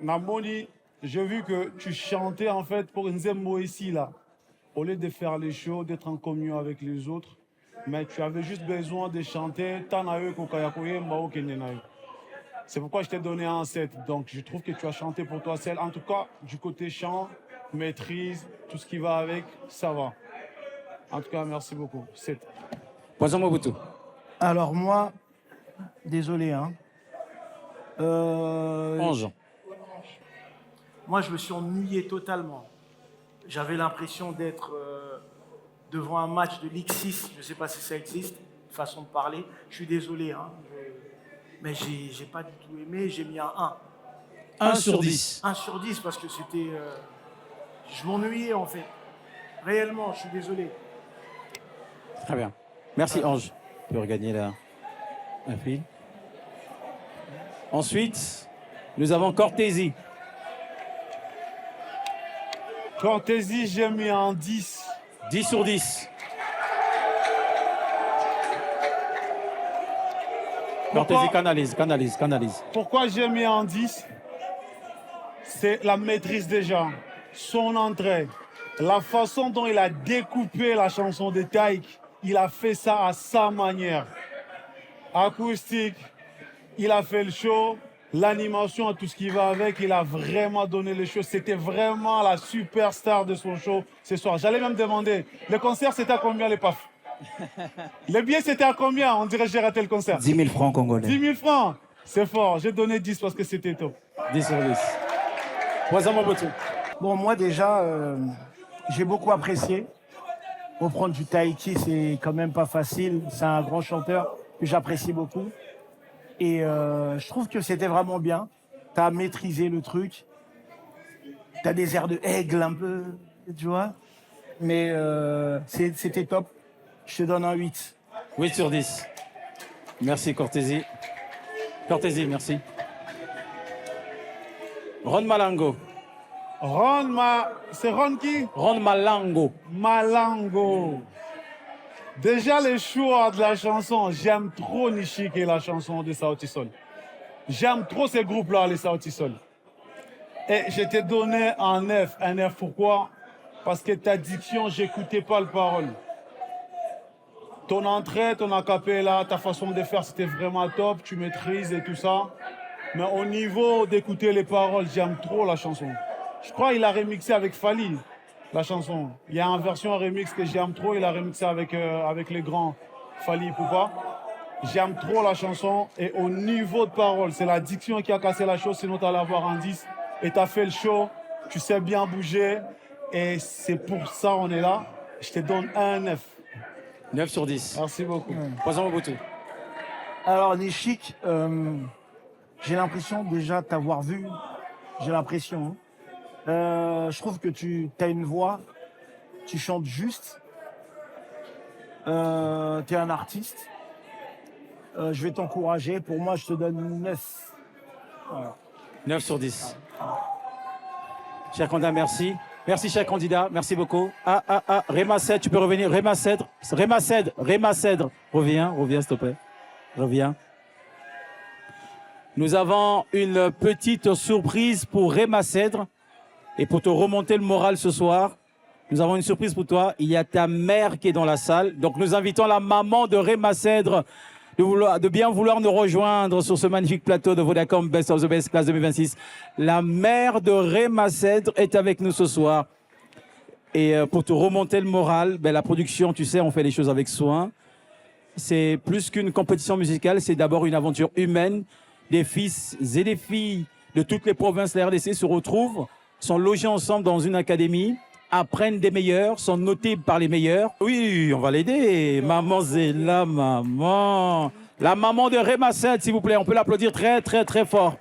Namoni, j'ai vu que tu chantais en fait pour Nzembo ici, là. Au lieu de faire les shows, d'être en communion avec les autres, mais tu avais juste besoin de chanter. C'est pourquoi je t'ai donné un 7. Donc, je trouve que tu as chanté pour toi seul. En tout cas, du côté chant, maîtrise, tout ce qui va avec, ça va. En tout cas, merci beaucoup. 7. Alors moi, désolé, hein. Ange. Moi, je me suis ennuyé totalement. J'avais l'impression d'être devant un match de Ligue 6. Je ne sais pas si ça existe, façon de parler. Je suis désolé, hein. Mais j'ai pas du tout aimé. J'ai mis un 1. 1 sur 10. 1 sur 10 parce que c'était... je m'ennuyais en fait. Réellement, je suis désolé. Très bien. Merci Ange. Tu peux regagner la file. Ensuite, nous avons Cortési. Cortési, j'ai mis un 10. 10 sur 10. Cortési, canalise. Pourquoi j'ai mis un 10? C'est la maîtrise déjà. Son entrée. La façon dont il a découpé la chanson de Taïk. Il a fait ça à sa manière. Acoustique. Il a fait le show. L'animation, tout ce qui va avec, il a vraiment donné le show. C'était vraiment la superstar de son show ce soir. J'allais même demander, le concert, c'était à combien les PAF? Les billets, c'était à combien? On dirait que j'ai raté le concert. 10 000 francs congolais. 10 000 francs, c'est fort. J'ai donné 10 parce que c'était top. 10 sur 10. Bon, moi déjà, j'ai beaucoup apprécié. Reprendre du Taïki, c'est quand même pas facile. C'est un grand chanteur que j'apprécie beaucoup. Et je trouve que c'était vraiment bien. Tu as maîtrisé le truc. Tu as des airs de aigle un peu, tu vois. Mais c'était top. Je te donne un 8. 8 sur 10. Merci Cortési. Cortési, merci. Ron Malango. C'est Ron qui? Ron Malango. Malango. Déjà, les choix de la chanson, j'aime trop Nishik et la chanson de Sauti Sol. J'aime trop ces groupes-là, les Sauti Sol. Et je t'ai donné un 9. Un 9, pourquoi? Parce que ta diction, j'écoutais pas les paroles. Ton entrée, ton acapella, ta façon de faire, c'était vraiment top. Tu maîtrises et tout ça. Mais au niveau d'écouter les paroles, j'aime trop la chanson. Je crois qu'il a remixé avec Fali. La chanson. Il y a une version remix que j'aime trop. Il a remixé avec les grands Fali Poupa. J'aime trop la chanson. Et au niveau de parole, c'est la diction qui a cassé la chose. Sinon, tu allais avoir un 10. Et tu as fait le show. Tu sais bien bouger. Et c'est pour ça qu'on est là. Je te donne un 9. 9 sur 10. Merci beaucoup. Poisson Mobutu. Alors, Nishik, j'ai l'impression déjà de t'avoir vu. J'ai l'impression. Hein. Je trouve que tu as une voix, tu chantes juste, tu es un artiste. Je vais t'encourager. Pour moi, je te donne 9. Voilà. 9 sur 10. Cher candidat, merci. Merci, cher candidat. Merci beaucoup. Rema 7, tu peux revenir. Rema 7. Réma Cèdre, reviens s'il te plaît. Reviens. Nous avons une petite surprise pour Réma Cèdre. Et pour te remonter le moral ce soir, nous avons une surprise pour toi. Il y a ta mère qui est dans la salle. Donc nous invitons la maman de Réma Cèdre de bien vouloir nous rejoindre sur ce magnifique plateau de Vodacom Best of the Best Class 2026. La mère de Réma Cèdre est avec nous ce soir. Et pour te remonter le moral, la production, tu sais, on fait les choses avec soin. C'est plus qu'une compétition musicale, c'est d'abord une aventure humaine. Des fils et des filles de toutes les provinces de la RDC se retrouvent, sont logés ensemble dans une académie, apprennent des meilleurs, sont notés par les meilleurs. Oui, on va l'aider. Maman Zéla, maman. La maman de Réma Cèdre, s'il vous plaît. On peut l'applaudir très, très, très fort.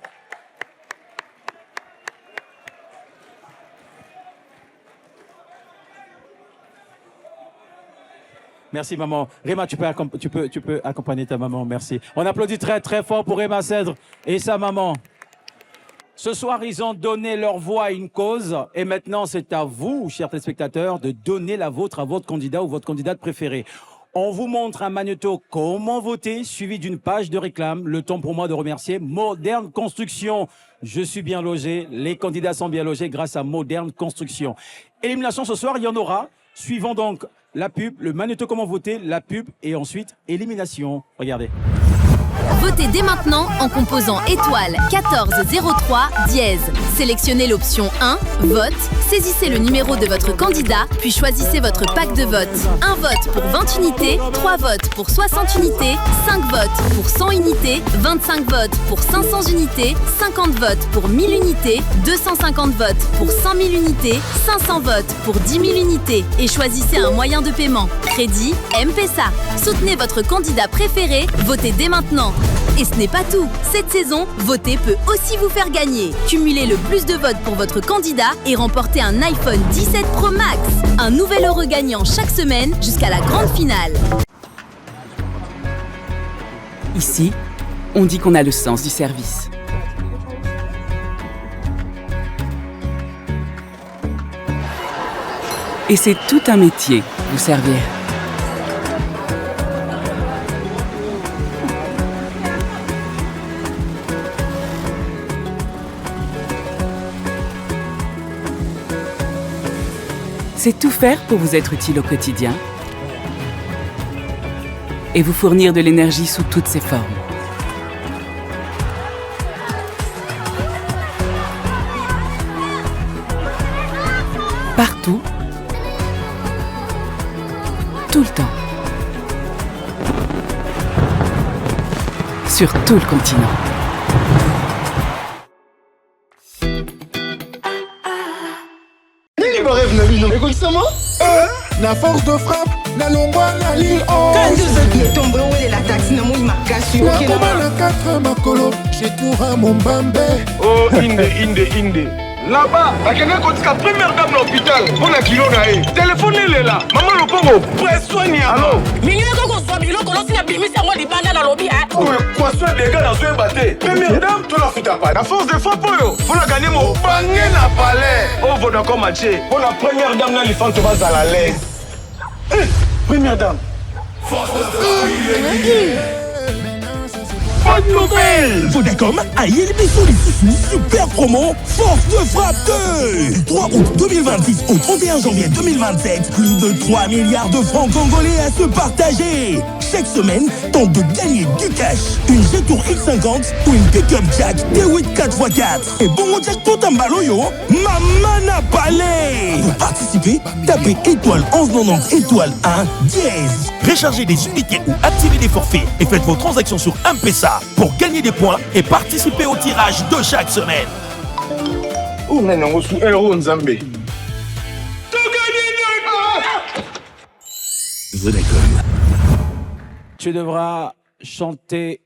Merci maman. Réma, tu peux accompagner ta maman, merci. On applaudit très, très fort pour Réma Cèdre et sa maman. Ce soir, ils ont donné leur voix à une cause et maintenant, c'est à vous, chers téléspectateurs, de donner la vôtre à votre candidat ou votre candidate préférée. On vous montre un magnéto comment voter, suivi d'une page de réclame. Le temps pour moi de remercier Moderne Construction. Je suis bien logé, les candidats sont bien logés grâce à Moderne Construction. Élimination ce soir, il y en aura. Suivant donc la pub, le magnéto comment voter, la pub et ensuite élimination. Regardez. Votez dès maintenant en composant étoile 1403 dièse. Sélectionnez l'option 1, vote, saisissez le numéro de votre candidat, puis choisissez votre pack de vote. 1 vote pour 20 unités, 3 votes pour 60 unités, 5 votes pour 100 unités, 25 votes pour 500 unités, 50 votes pour 1000 unités, 250 votes pour 100 000 unités, 500 votes pour 10 000 unités et choisissez un moyen de paiement. Crédit, M-Pesa. Soutenez votre candidat préféré, votez dès maintenant. Et ce n'est pas tout. Cette saison, voter peut aussi vous faire gagner. Cumulez le plus de votes pour votre candidat et remportez un iPhone 17 Pro Max. Un nouvel heureux gagnant chaque semaine jusqu'à la grande finale. Ici, on dit qu'on a le sens du service. Et c'est tout un métier, vous servir. C'est tout faire pour vous être utile au quotidien et vous fournir de l'énergie sous toutes ses formes. Partout, tout le temps, sur tout le continent. La force de frappe, la lomba, la ligne 11. Quand vous êtes tombé, où est la taxi? La combat, la 4 makolo, j'ai tout à mon bambé. Oh, inde. Là-bas, à quelqu'un qui a première dame à l'hôpital, on a kilo naé. Téléphone est là. Maman le pongo, presse soigne. Allô? Minyo ko so bilo ko si na bimi sa ngodi banda na lobby hein. Oh, quoi soit des gars dans ce batté. Première dame, tu la futa pas. La force de frappe yo. Faut la gagner mon bangé na palais. Oh, Vodacom matché. Pour la première dame là, les femmes te vas à la l'aise. Première dame. Force de frappe. Bonne nouvelle! Vodacom a éliminé les super promo Force de frappe 2! Du 3 août 2026 au 31 janvier 2027, plus de 3 milliards de francs congolais à se partager! Chaque semaine, tente de gagner du cash, une G-Tour X50 ou une pick-up Jack D8 4x4. Et bon jackpot en baloyo, maman n'a pas l'air! Pour participer, tapez étoile 1190 étoile 1 dièse. Rechargez des unités ou activez des forfaits et faites vos transactions sur M-Pesa pour gagner des points et participer au tirage de chaque semaine. Vodacom. Tu devras chanter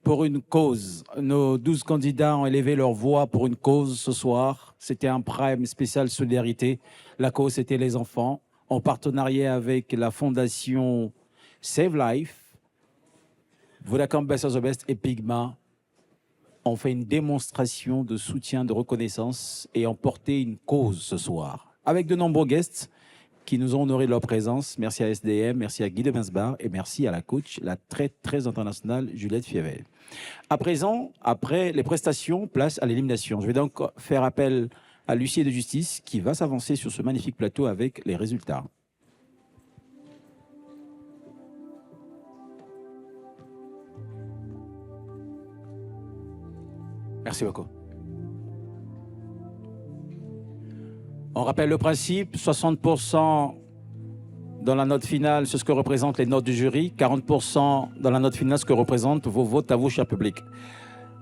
pour une cause. Nos 12 candidats ont élevé leur voix pour une cause ce soir. C'était un prime spécial solidarité. La cause, c'était les enfants, en partenariat avec la fondation Save Life. Vodacom Best of the Best et Pigma ont fait une démonstration de soutien, de reconnaissance et ont porté une cause ce soir. Avec de nombreux guests, qui nous ont honoré de leur présence. Merci à SDM, merci à Guy de Binsbar et merci à la coach, la très internationale Juliette Fievel. À présent, après les prestations, place à l'élimination. Je vais donc faire appel à l'huissier de justice qui va s'avancer sur ce magnifique plateau avec les résultats. Merci beaucoup. On rappelle le principe, 60% dans la note finale, c'est ce que représentent les notes du jury, 40% dans la note finale, ce que représentent vos votes à vous, cher public.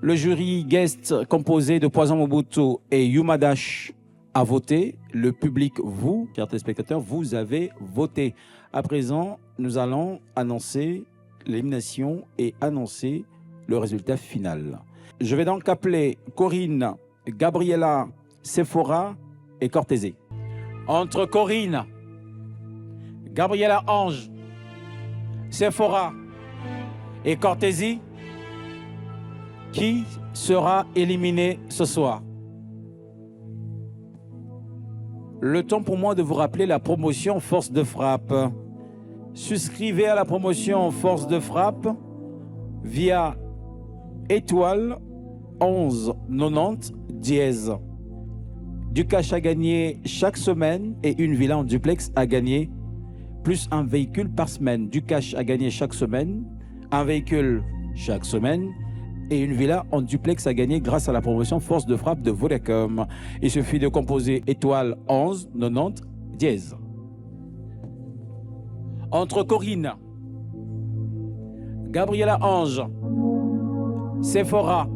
Le jury guest composé de Poison Mobutu et Yuma Dash a voté. Le public, vous, chers téléspectateurs, vous avez voté. À présent, nous allons annoncer l'élimination et annoncer le résultat final. Je vais donc appeler Corinne, Gabriela, Sephora et Cortésie. Entre Corinne, Gabriela Ange, Sephora et Cortésie, qui sera éliminé ce soir? Le temps pour moi de vous rappeler la promotion Force de Frappe. Souscrivez à la promotion Force de Frappe via étoile 11 90 dièse. Du cash à gagner chaque semaine et une villa en duplex à gagner, plus un véhicule par semaine. Du cash à gagner chaque semaine, un véhicule chaque semaine et une villa en duplex à gagner grâce à la promotion Force de Frappe de Vodacom. Il suffit de composer étoile 11 90 dièse. Entre Corinne, Gabriela Ange, Sephora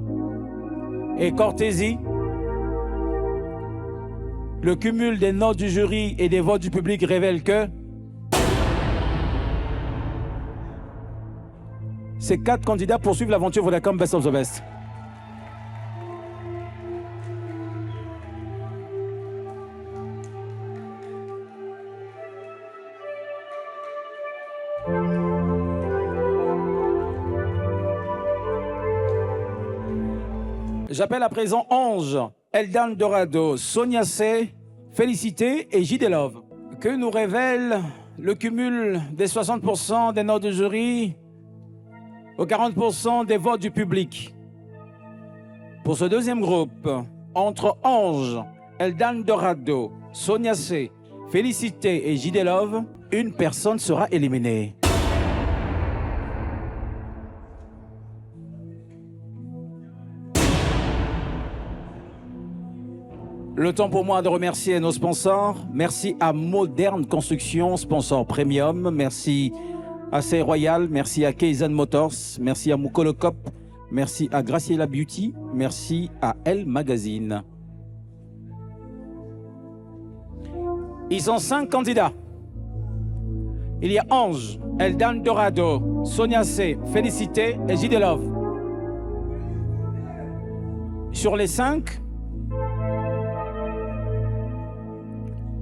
et Cortésie, le cumul des notes du jury et des votes du public révèle que ces 4 candidats poursuivent l'aventure Vodacom Best of the Best. J'appelle à présent Ange, Eldan Dorado, Sonia C, Félicité et J. Love. Que nous révèle le cumul des 60% des notes du jury aux 40% des votes du public? Pour ce deuxième groupe, entre Ange, Eldan Dorado, Sonia C, Félicité et J. Love, une personne sera éliminée. Le temps pour moi de remercier nos sponsors. Merci à Moderne Construction, sponsor premium. Merci à C Royal. Merci à Kaizen Motors. Merci à Moukolocop. Merci à Graciela Beauty. Merci à Elle Magazine. Ils sont 5 candidats. Il y a Ange, Eldan Dorado, Sonia C, Félicité et J. Love. Sur les 5,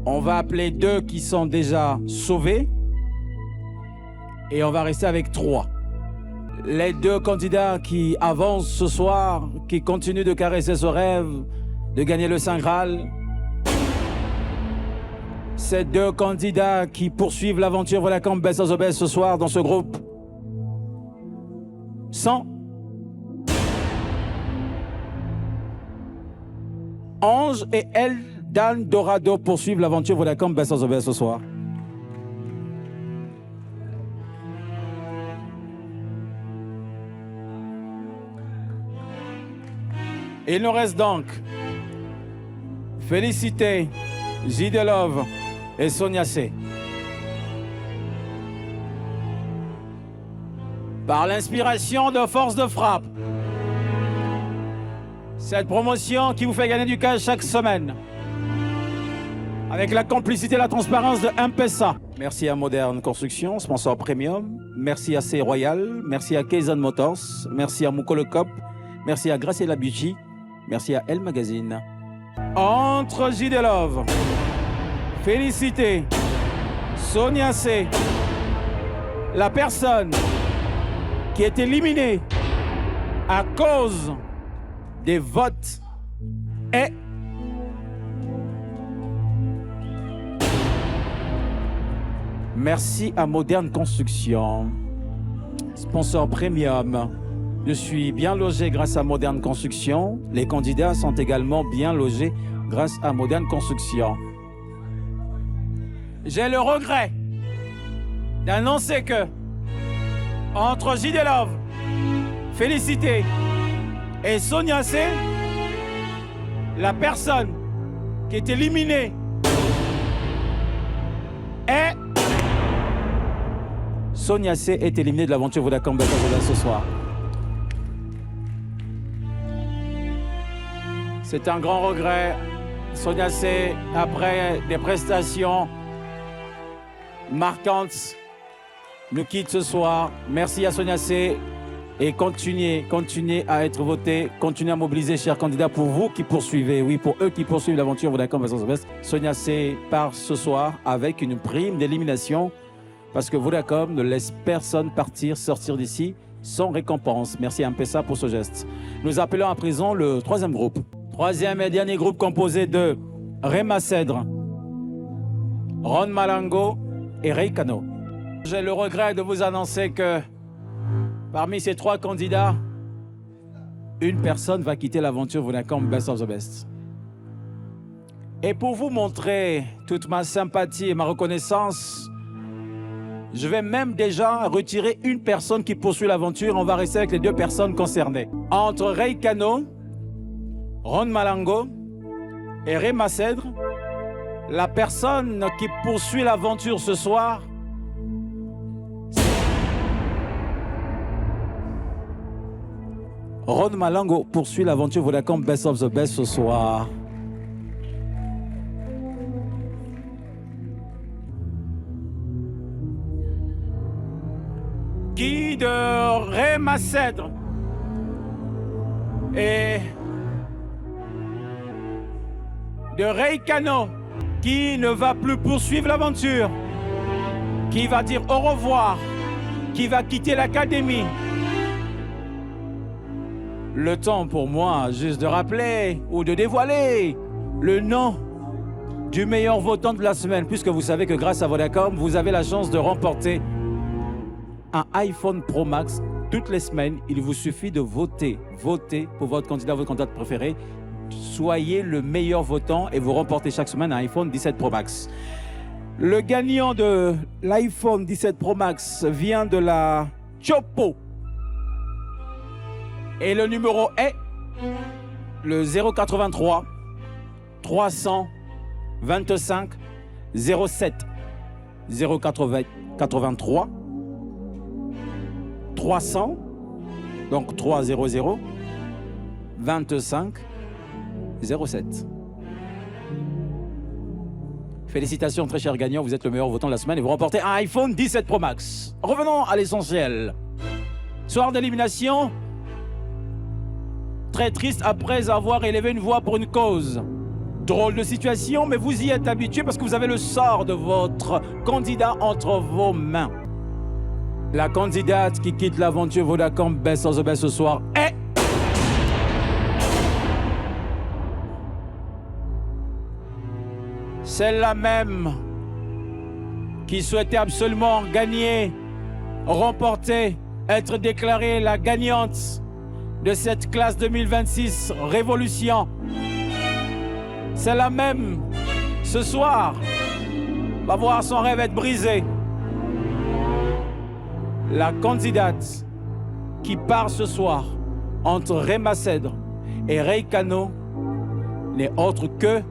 on va appeler 2 qui sont déjà sauvés et on va rester avec 3. Les 2 candidats qui avancent ce soir, qui continuent de caresser ce rêve, de gagner le Saint Graal. Ces 2 candidats qui poursuivent l'aventure Vodacom Best of the Best ce soir dans ce groupe. 100. Ange et Eldan Dorado poursuivent l'aventure Vodacom Best of the Best ce soir. Il nous reste donc Félicité, J. Love et Sonia C. Par l'inspiration de Force de Frappe, cette promotion qui vous fait gagner du cash chaque semaine, avec la complicité et la transparence de M-Pesa. Merci à Moderne Construction, sponsor premium. Merci à C Royal. Merci à Kaizen Motors. Merci à Moukolocop. Merci à Graciela Beauty. Merci à Elle Magazine. Entre J. Love, Félicité, Sonia C, la personne qui est éliminée à cause des votes est Merci à Moderne Construction, sponsor premium. Je suis bien logé grâce à Moderne Construction. Les candidats sont également bien logés grâce à Moderne Construction. J'ai le regret d'annoncer que entre JD Love, Félicité et Sonia C, la personne qui est éliminée est... Sonia C est éliminée de l'aventure Vodacom ce soir. C'est un grand regret. Sonia C, après des prestations marquantes, nous quitte ce soir. Merci à Sonia C. Et continuez à être votés, continuez à mobiliser, chers candidats, pour vous qui poursuivez, oui, pour eux qui poursuivent l'aventure Vodacom versus Best. Sonia C part ce soir avec une prime d'élimination parce que Vodacom ne laisse personne sortir d'ici sans récompense. Merci à M-Pesa pour ce geste. Nous appelons à présent le troisième groupe. Troisième et dernier groupe composé de Rema Cèdre, Ron Malango et Ray Cano. J'ai le regret de vous annoncer que parmi ces trois candidats, une personne va quitter l'aventure Vodacom Best of the Best. Et pour vous montrer toute ma sympathie et ma reconnaissance, je vais même déjà retirer une personne qui poursuit l'aventure. On va rester avec les deux personnes concernées. Entre Ray Cano, Ron Malango et Rema Cèdre, la personne qui poursuit l'aventure ce soir, Ron Malango poursuit l'aventure Vodacom Best of the Best ce soir. Qui de Rema Cèdre et de Ray Cano, qui ne va plus poursuivre l'aventure, qui va dire au revoir, qui va quitter l'académie. Le temps pour moi juste de rappeler ou de dévoiler le nom du meilleur votant de la semaine, puisque vous savez que grâce à Vodacom, vous avez la chance de remporter un iPhone Pro Max toutes les semaines. Il vous suffit de voter. Votez pour votre candidat préféré. Soyez le meilleur votant et vous remportez chaque semaine un iPhone 17 Pro Max. Le gagnant de l'iPhone 17 Pro Max vient de la Chopo. Et le numéro est le 083 325 07 083 300, donc 300 25 07. Félicitations très cher gagnant, vous êtes le meilleur votant de la semaine et vous remportez un iPhone 17 Pro Max. Revenons à l'essentiel. Soir d'élimination, très triste après avoir élevé une voix pour une cause. Drôle de situation, mais vous y êtes habitué parce que vous avez le sort de votre candidat entre vos mains. La candidate qui quitte l'aventure Vodacom Best of the Best ce soir est... celle-là même qui souhaitait absolument gagner, remporter, être déclarée la gagnante de cette classe 2026 Révolution. Celle-là même, ce soir, va voir son rêve être brisé. La candidate qui part ce soir entre Rema Cèdre et Ray Cano n'est autre que...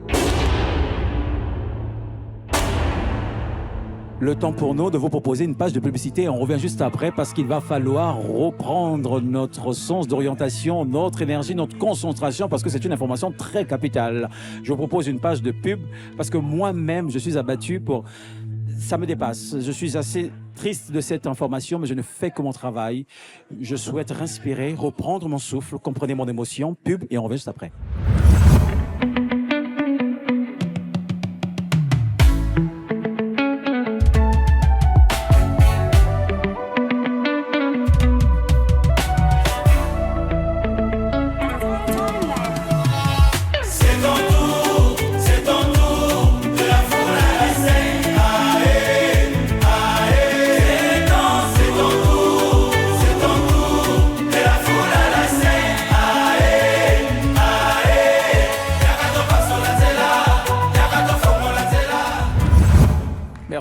Le temps pour nous de vous proposer une page de publicité. On revient juste après parce qu'il va falloir reprendre notre sens d'orientation, notre énergie, notre concentration parce que c'est une information très capitale. Je vous propose une page de pub parce que moi-même, je suis abattu pour... Ça me dépasse. Je suis assez triste de cette information, mais je ne fais que mon travail. Je souhaite respirer, reprendre mon souffle, comprenez mon émotion. Pub et on revient juste après.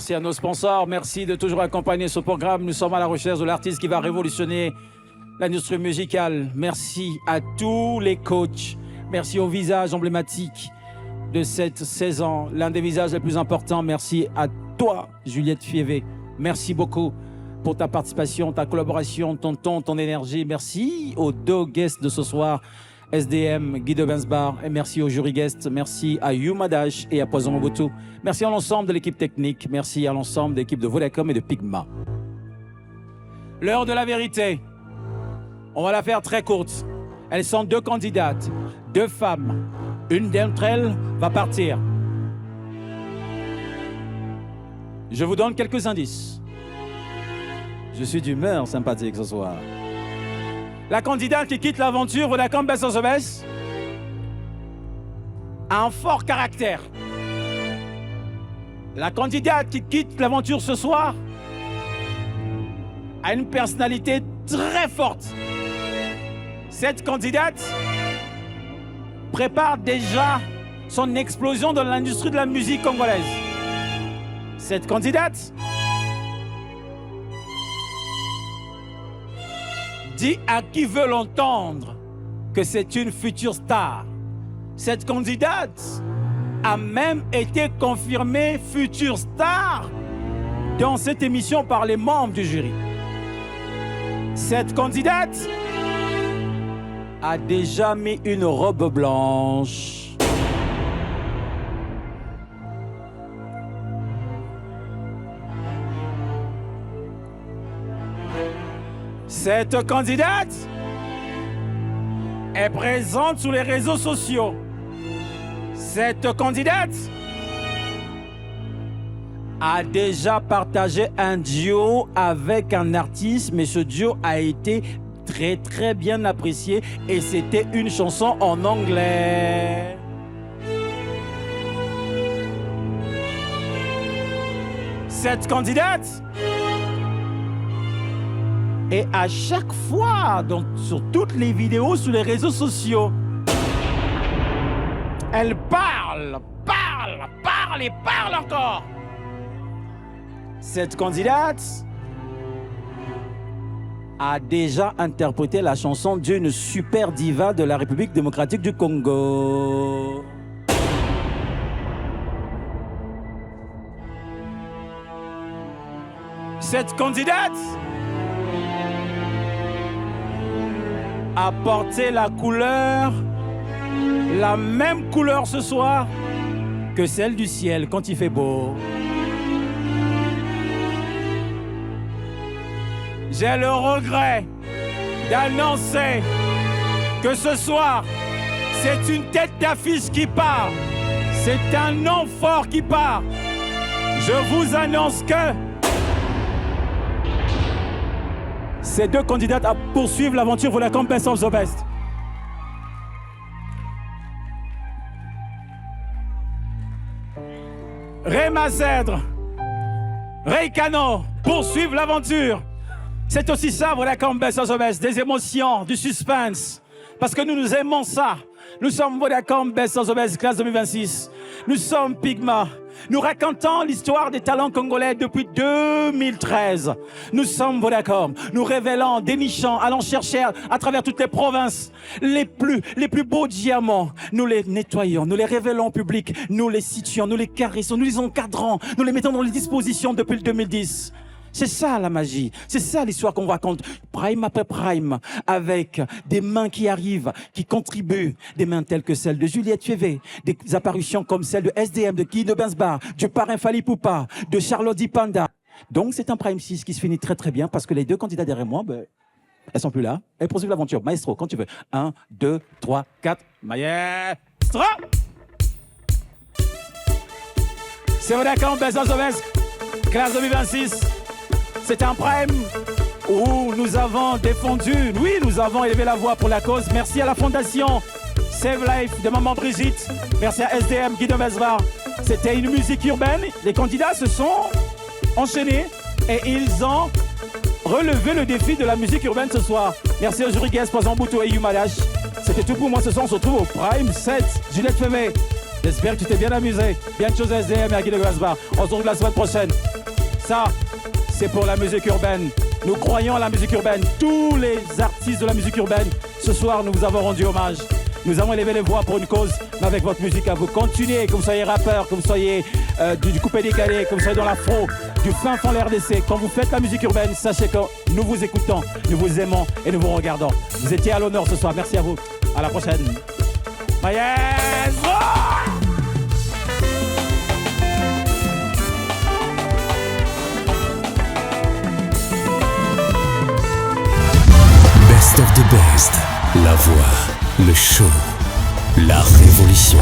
Merci à nos sponsors. Merci de toujours accompagner ce programme. Nous sommes à la recherche de l'artiste qui va révolutionner l'industrie musicale. Merci à tous les coachs. Merci au visage emblématique de cette saison, l'un des visages les plus importants. Merci à toi, Juliette Fievé. Merci beaucoup pour ta participation, ta collaboration, ton temps, ton énergie. Merci aux deux guests de ce soir, SDM, Guy de Bensbar, et merci aux jury guests. Merci à Yuma Dash et à Poison Mobutu. Merci à l'ensemble de l'équipe technique. Merci à l'ensemble de l'équipe de Vodacom et de Pigma. L'heure de la vérité. On va la faire très courte. Elles sont deux candidates, deux femmes. Une d'entre elles va partir. Je vous donne quelques indices. Je suis d'humeur sympathique ce soir. La candidate qui quitte l'aventure Vodacom Bessosebès a un fort caractère. La candidate qui quitte l'aventure ce soir a une personnalité très forte. Cette candidate prépare déjà son explosion dans l'industrie de la musique congolaise. Cette candidate dit à qui veut l'entendre que c'est une future star. Cette candidate a même été confirmée future star dans cette émission par les membres du jury. Cette candidate a déjà mis une robe blanche. Cette candidate est présente sur les réseaux sociaux. Cette candidate a déjà partagé un duo avec un artiste, mais ce duo a été très bien apprécié et c'était une chanson en anglais. Cette candidate est à chaque fois sur toutes les vidéos sur les réseaux sociaux. Elle parle et parle encore. Cette candidate a déjà interprété la chanson d'une super diva de la République démocratique du Congo. Cette candidate a porté la même couleur ce soir que celle du ciel quand il fait beau. J'ai le regret d'annoncer que ce soir, c'est une tête d'affiche qui part. C'est un nom fort qui part. Je vous annonce que ces deux candidates à poursuivre l'aventure Vodacom Bessosebès. Réma Cèdre, Ray Cano poursuivent l'aventure. C'est aussi ça, Vodacom Bessosebès, des émotions, du suspense. Parce que nous aimons ça. Nous sommes Vodacom Bessosebès, classe 2026. Nous sommes Pigma. Nous racontons l'histoire des talents congolais depuis 2013. Nous sommes Vodacom. Nous révélons, dénichons, allons chercher à travers toutes les provinces les plus beaux diamants. Nous les nettoyons, nous les révélons au public, nous les situons, nous les caressons, nous les encadrons, nous les mettons dans les dispositions depuis le 2010. C'est ça la magie, c'est ça l'histoire qu'on raconte, prime après prime, avec des mains qui arrivent, qui contribuent, des mains telles que celles de Juliette Fievé, des apparitions comme celle de SDM, de Guy de Bensbar, du parrain Fali Poupa, de Charlotte Dipanda. Donc c'est un prime 6 qui se finit très bien parce que les deux candidats derrière moi, elles sont plus là, elles poursuivent l'aventure. Maestro, quand tu veux. 1, 2, 3, 4, maestro! C'est Vodacom Bessosebès, classe 2026. C'est un prime où nous avons défendu, oui, nous avons élevé la voix pour la cause. Merci à la fondation Save Life de Maman Brigitte. Merci à SDM, Guy de Bensbar. C'était une musique urbaine. Les candidats se sont enchaînés et ils ont relevé le défi de la musique urbaine ce soir. Merci aux jury guests, Poison Mobutu et Yuma Dash. C'était tout pour moi ce soir. On se retrouve au Prime 7. Juliette Fievé, J'espère que tu t'es bien amusé. Bien de choses à SDM et à Guy de Grasbach. On se retrouve la semaine prochaine. Ça, c'est pour la musique urbaine. Nous croyons à la musique urbaine. Tous les artistes de la musique urbaine, ce soir, nous vous avons rendu hommage. Nous avons élevé les voix pour une cause, mais avec votre musique à vous. Continuez, que vous soyez rappeur, que vous soyez du coupé décalé, que vous soyez dans l'afro, du fin fond de la RDC. Quand vous faites la musique urbaine, sachez que nous vous écoutons, nous vous aimons et nous vous regardons. Vous étiez à l'honneur ce soir. Merci à vous. À la prochaine. Mayenne! Best of the best. La voix, le show, la révolution.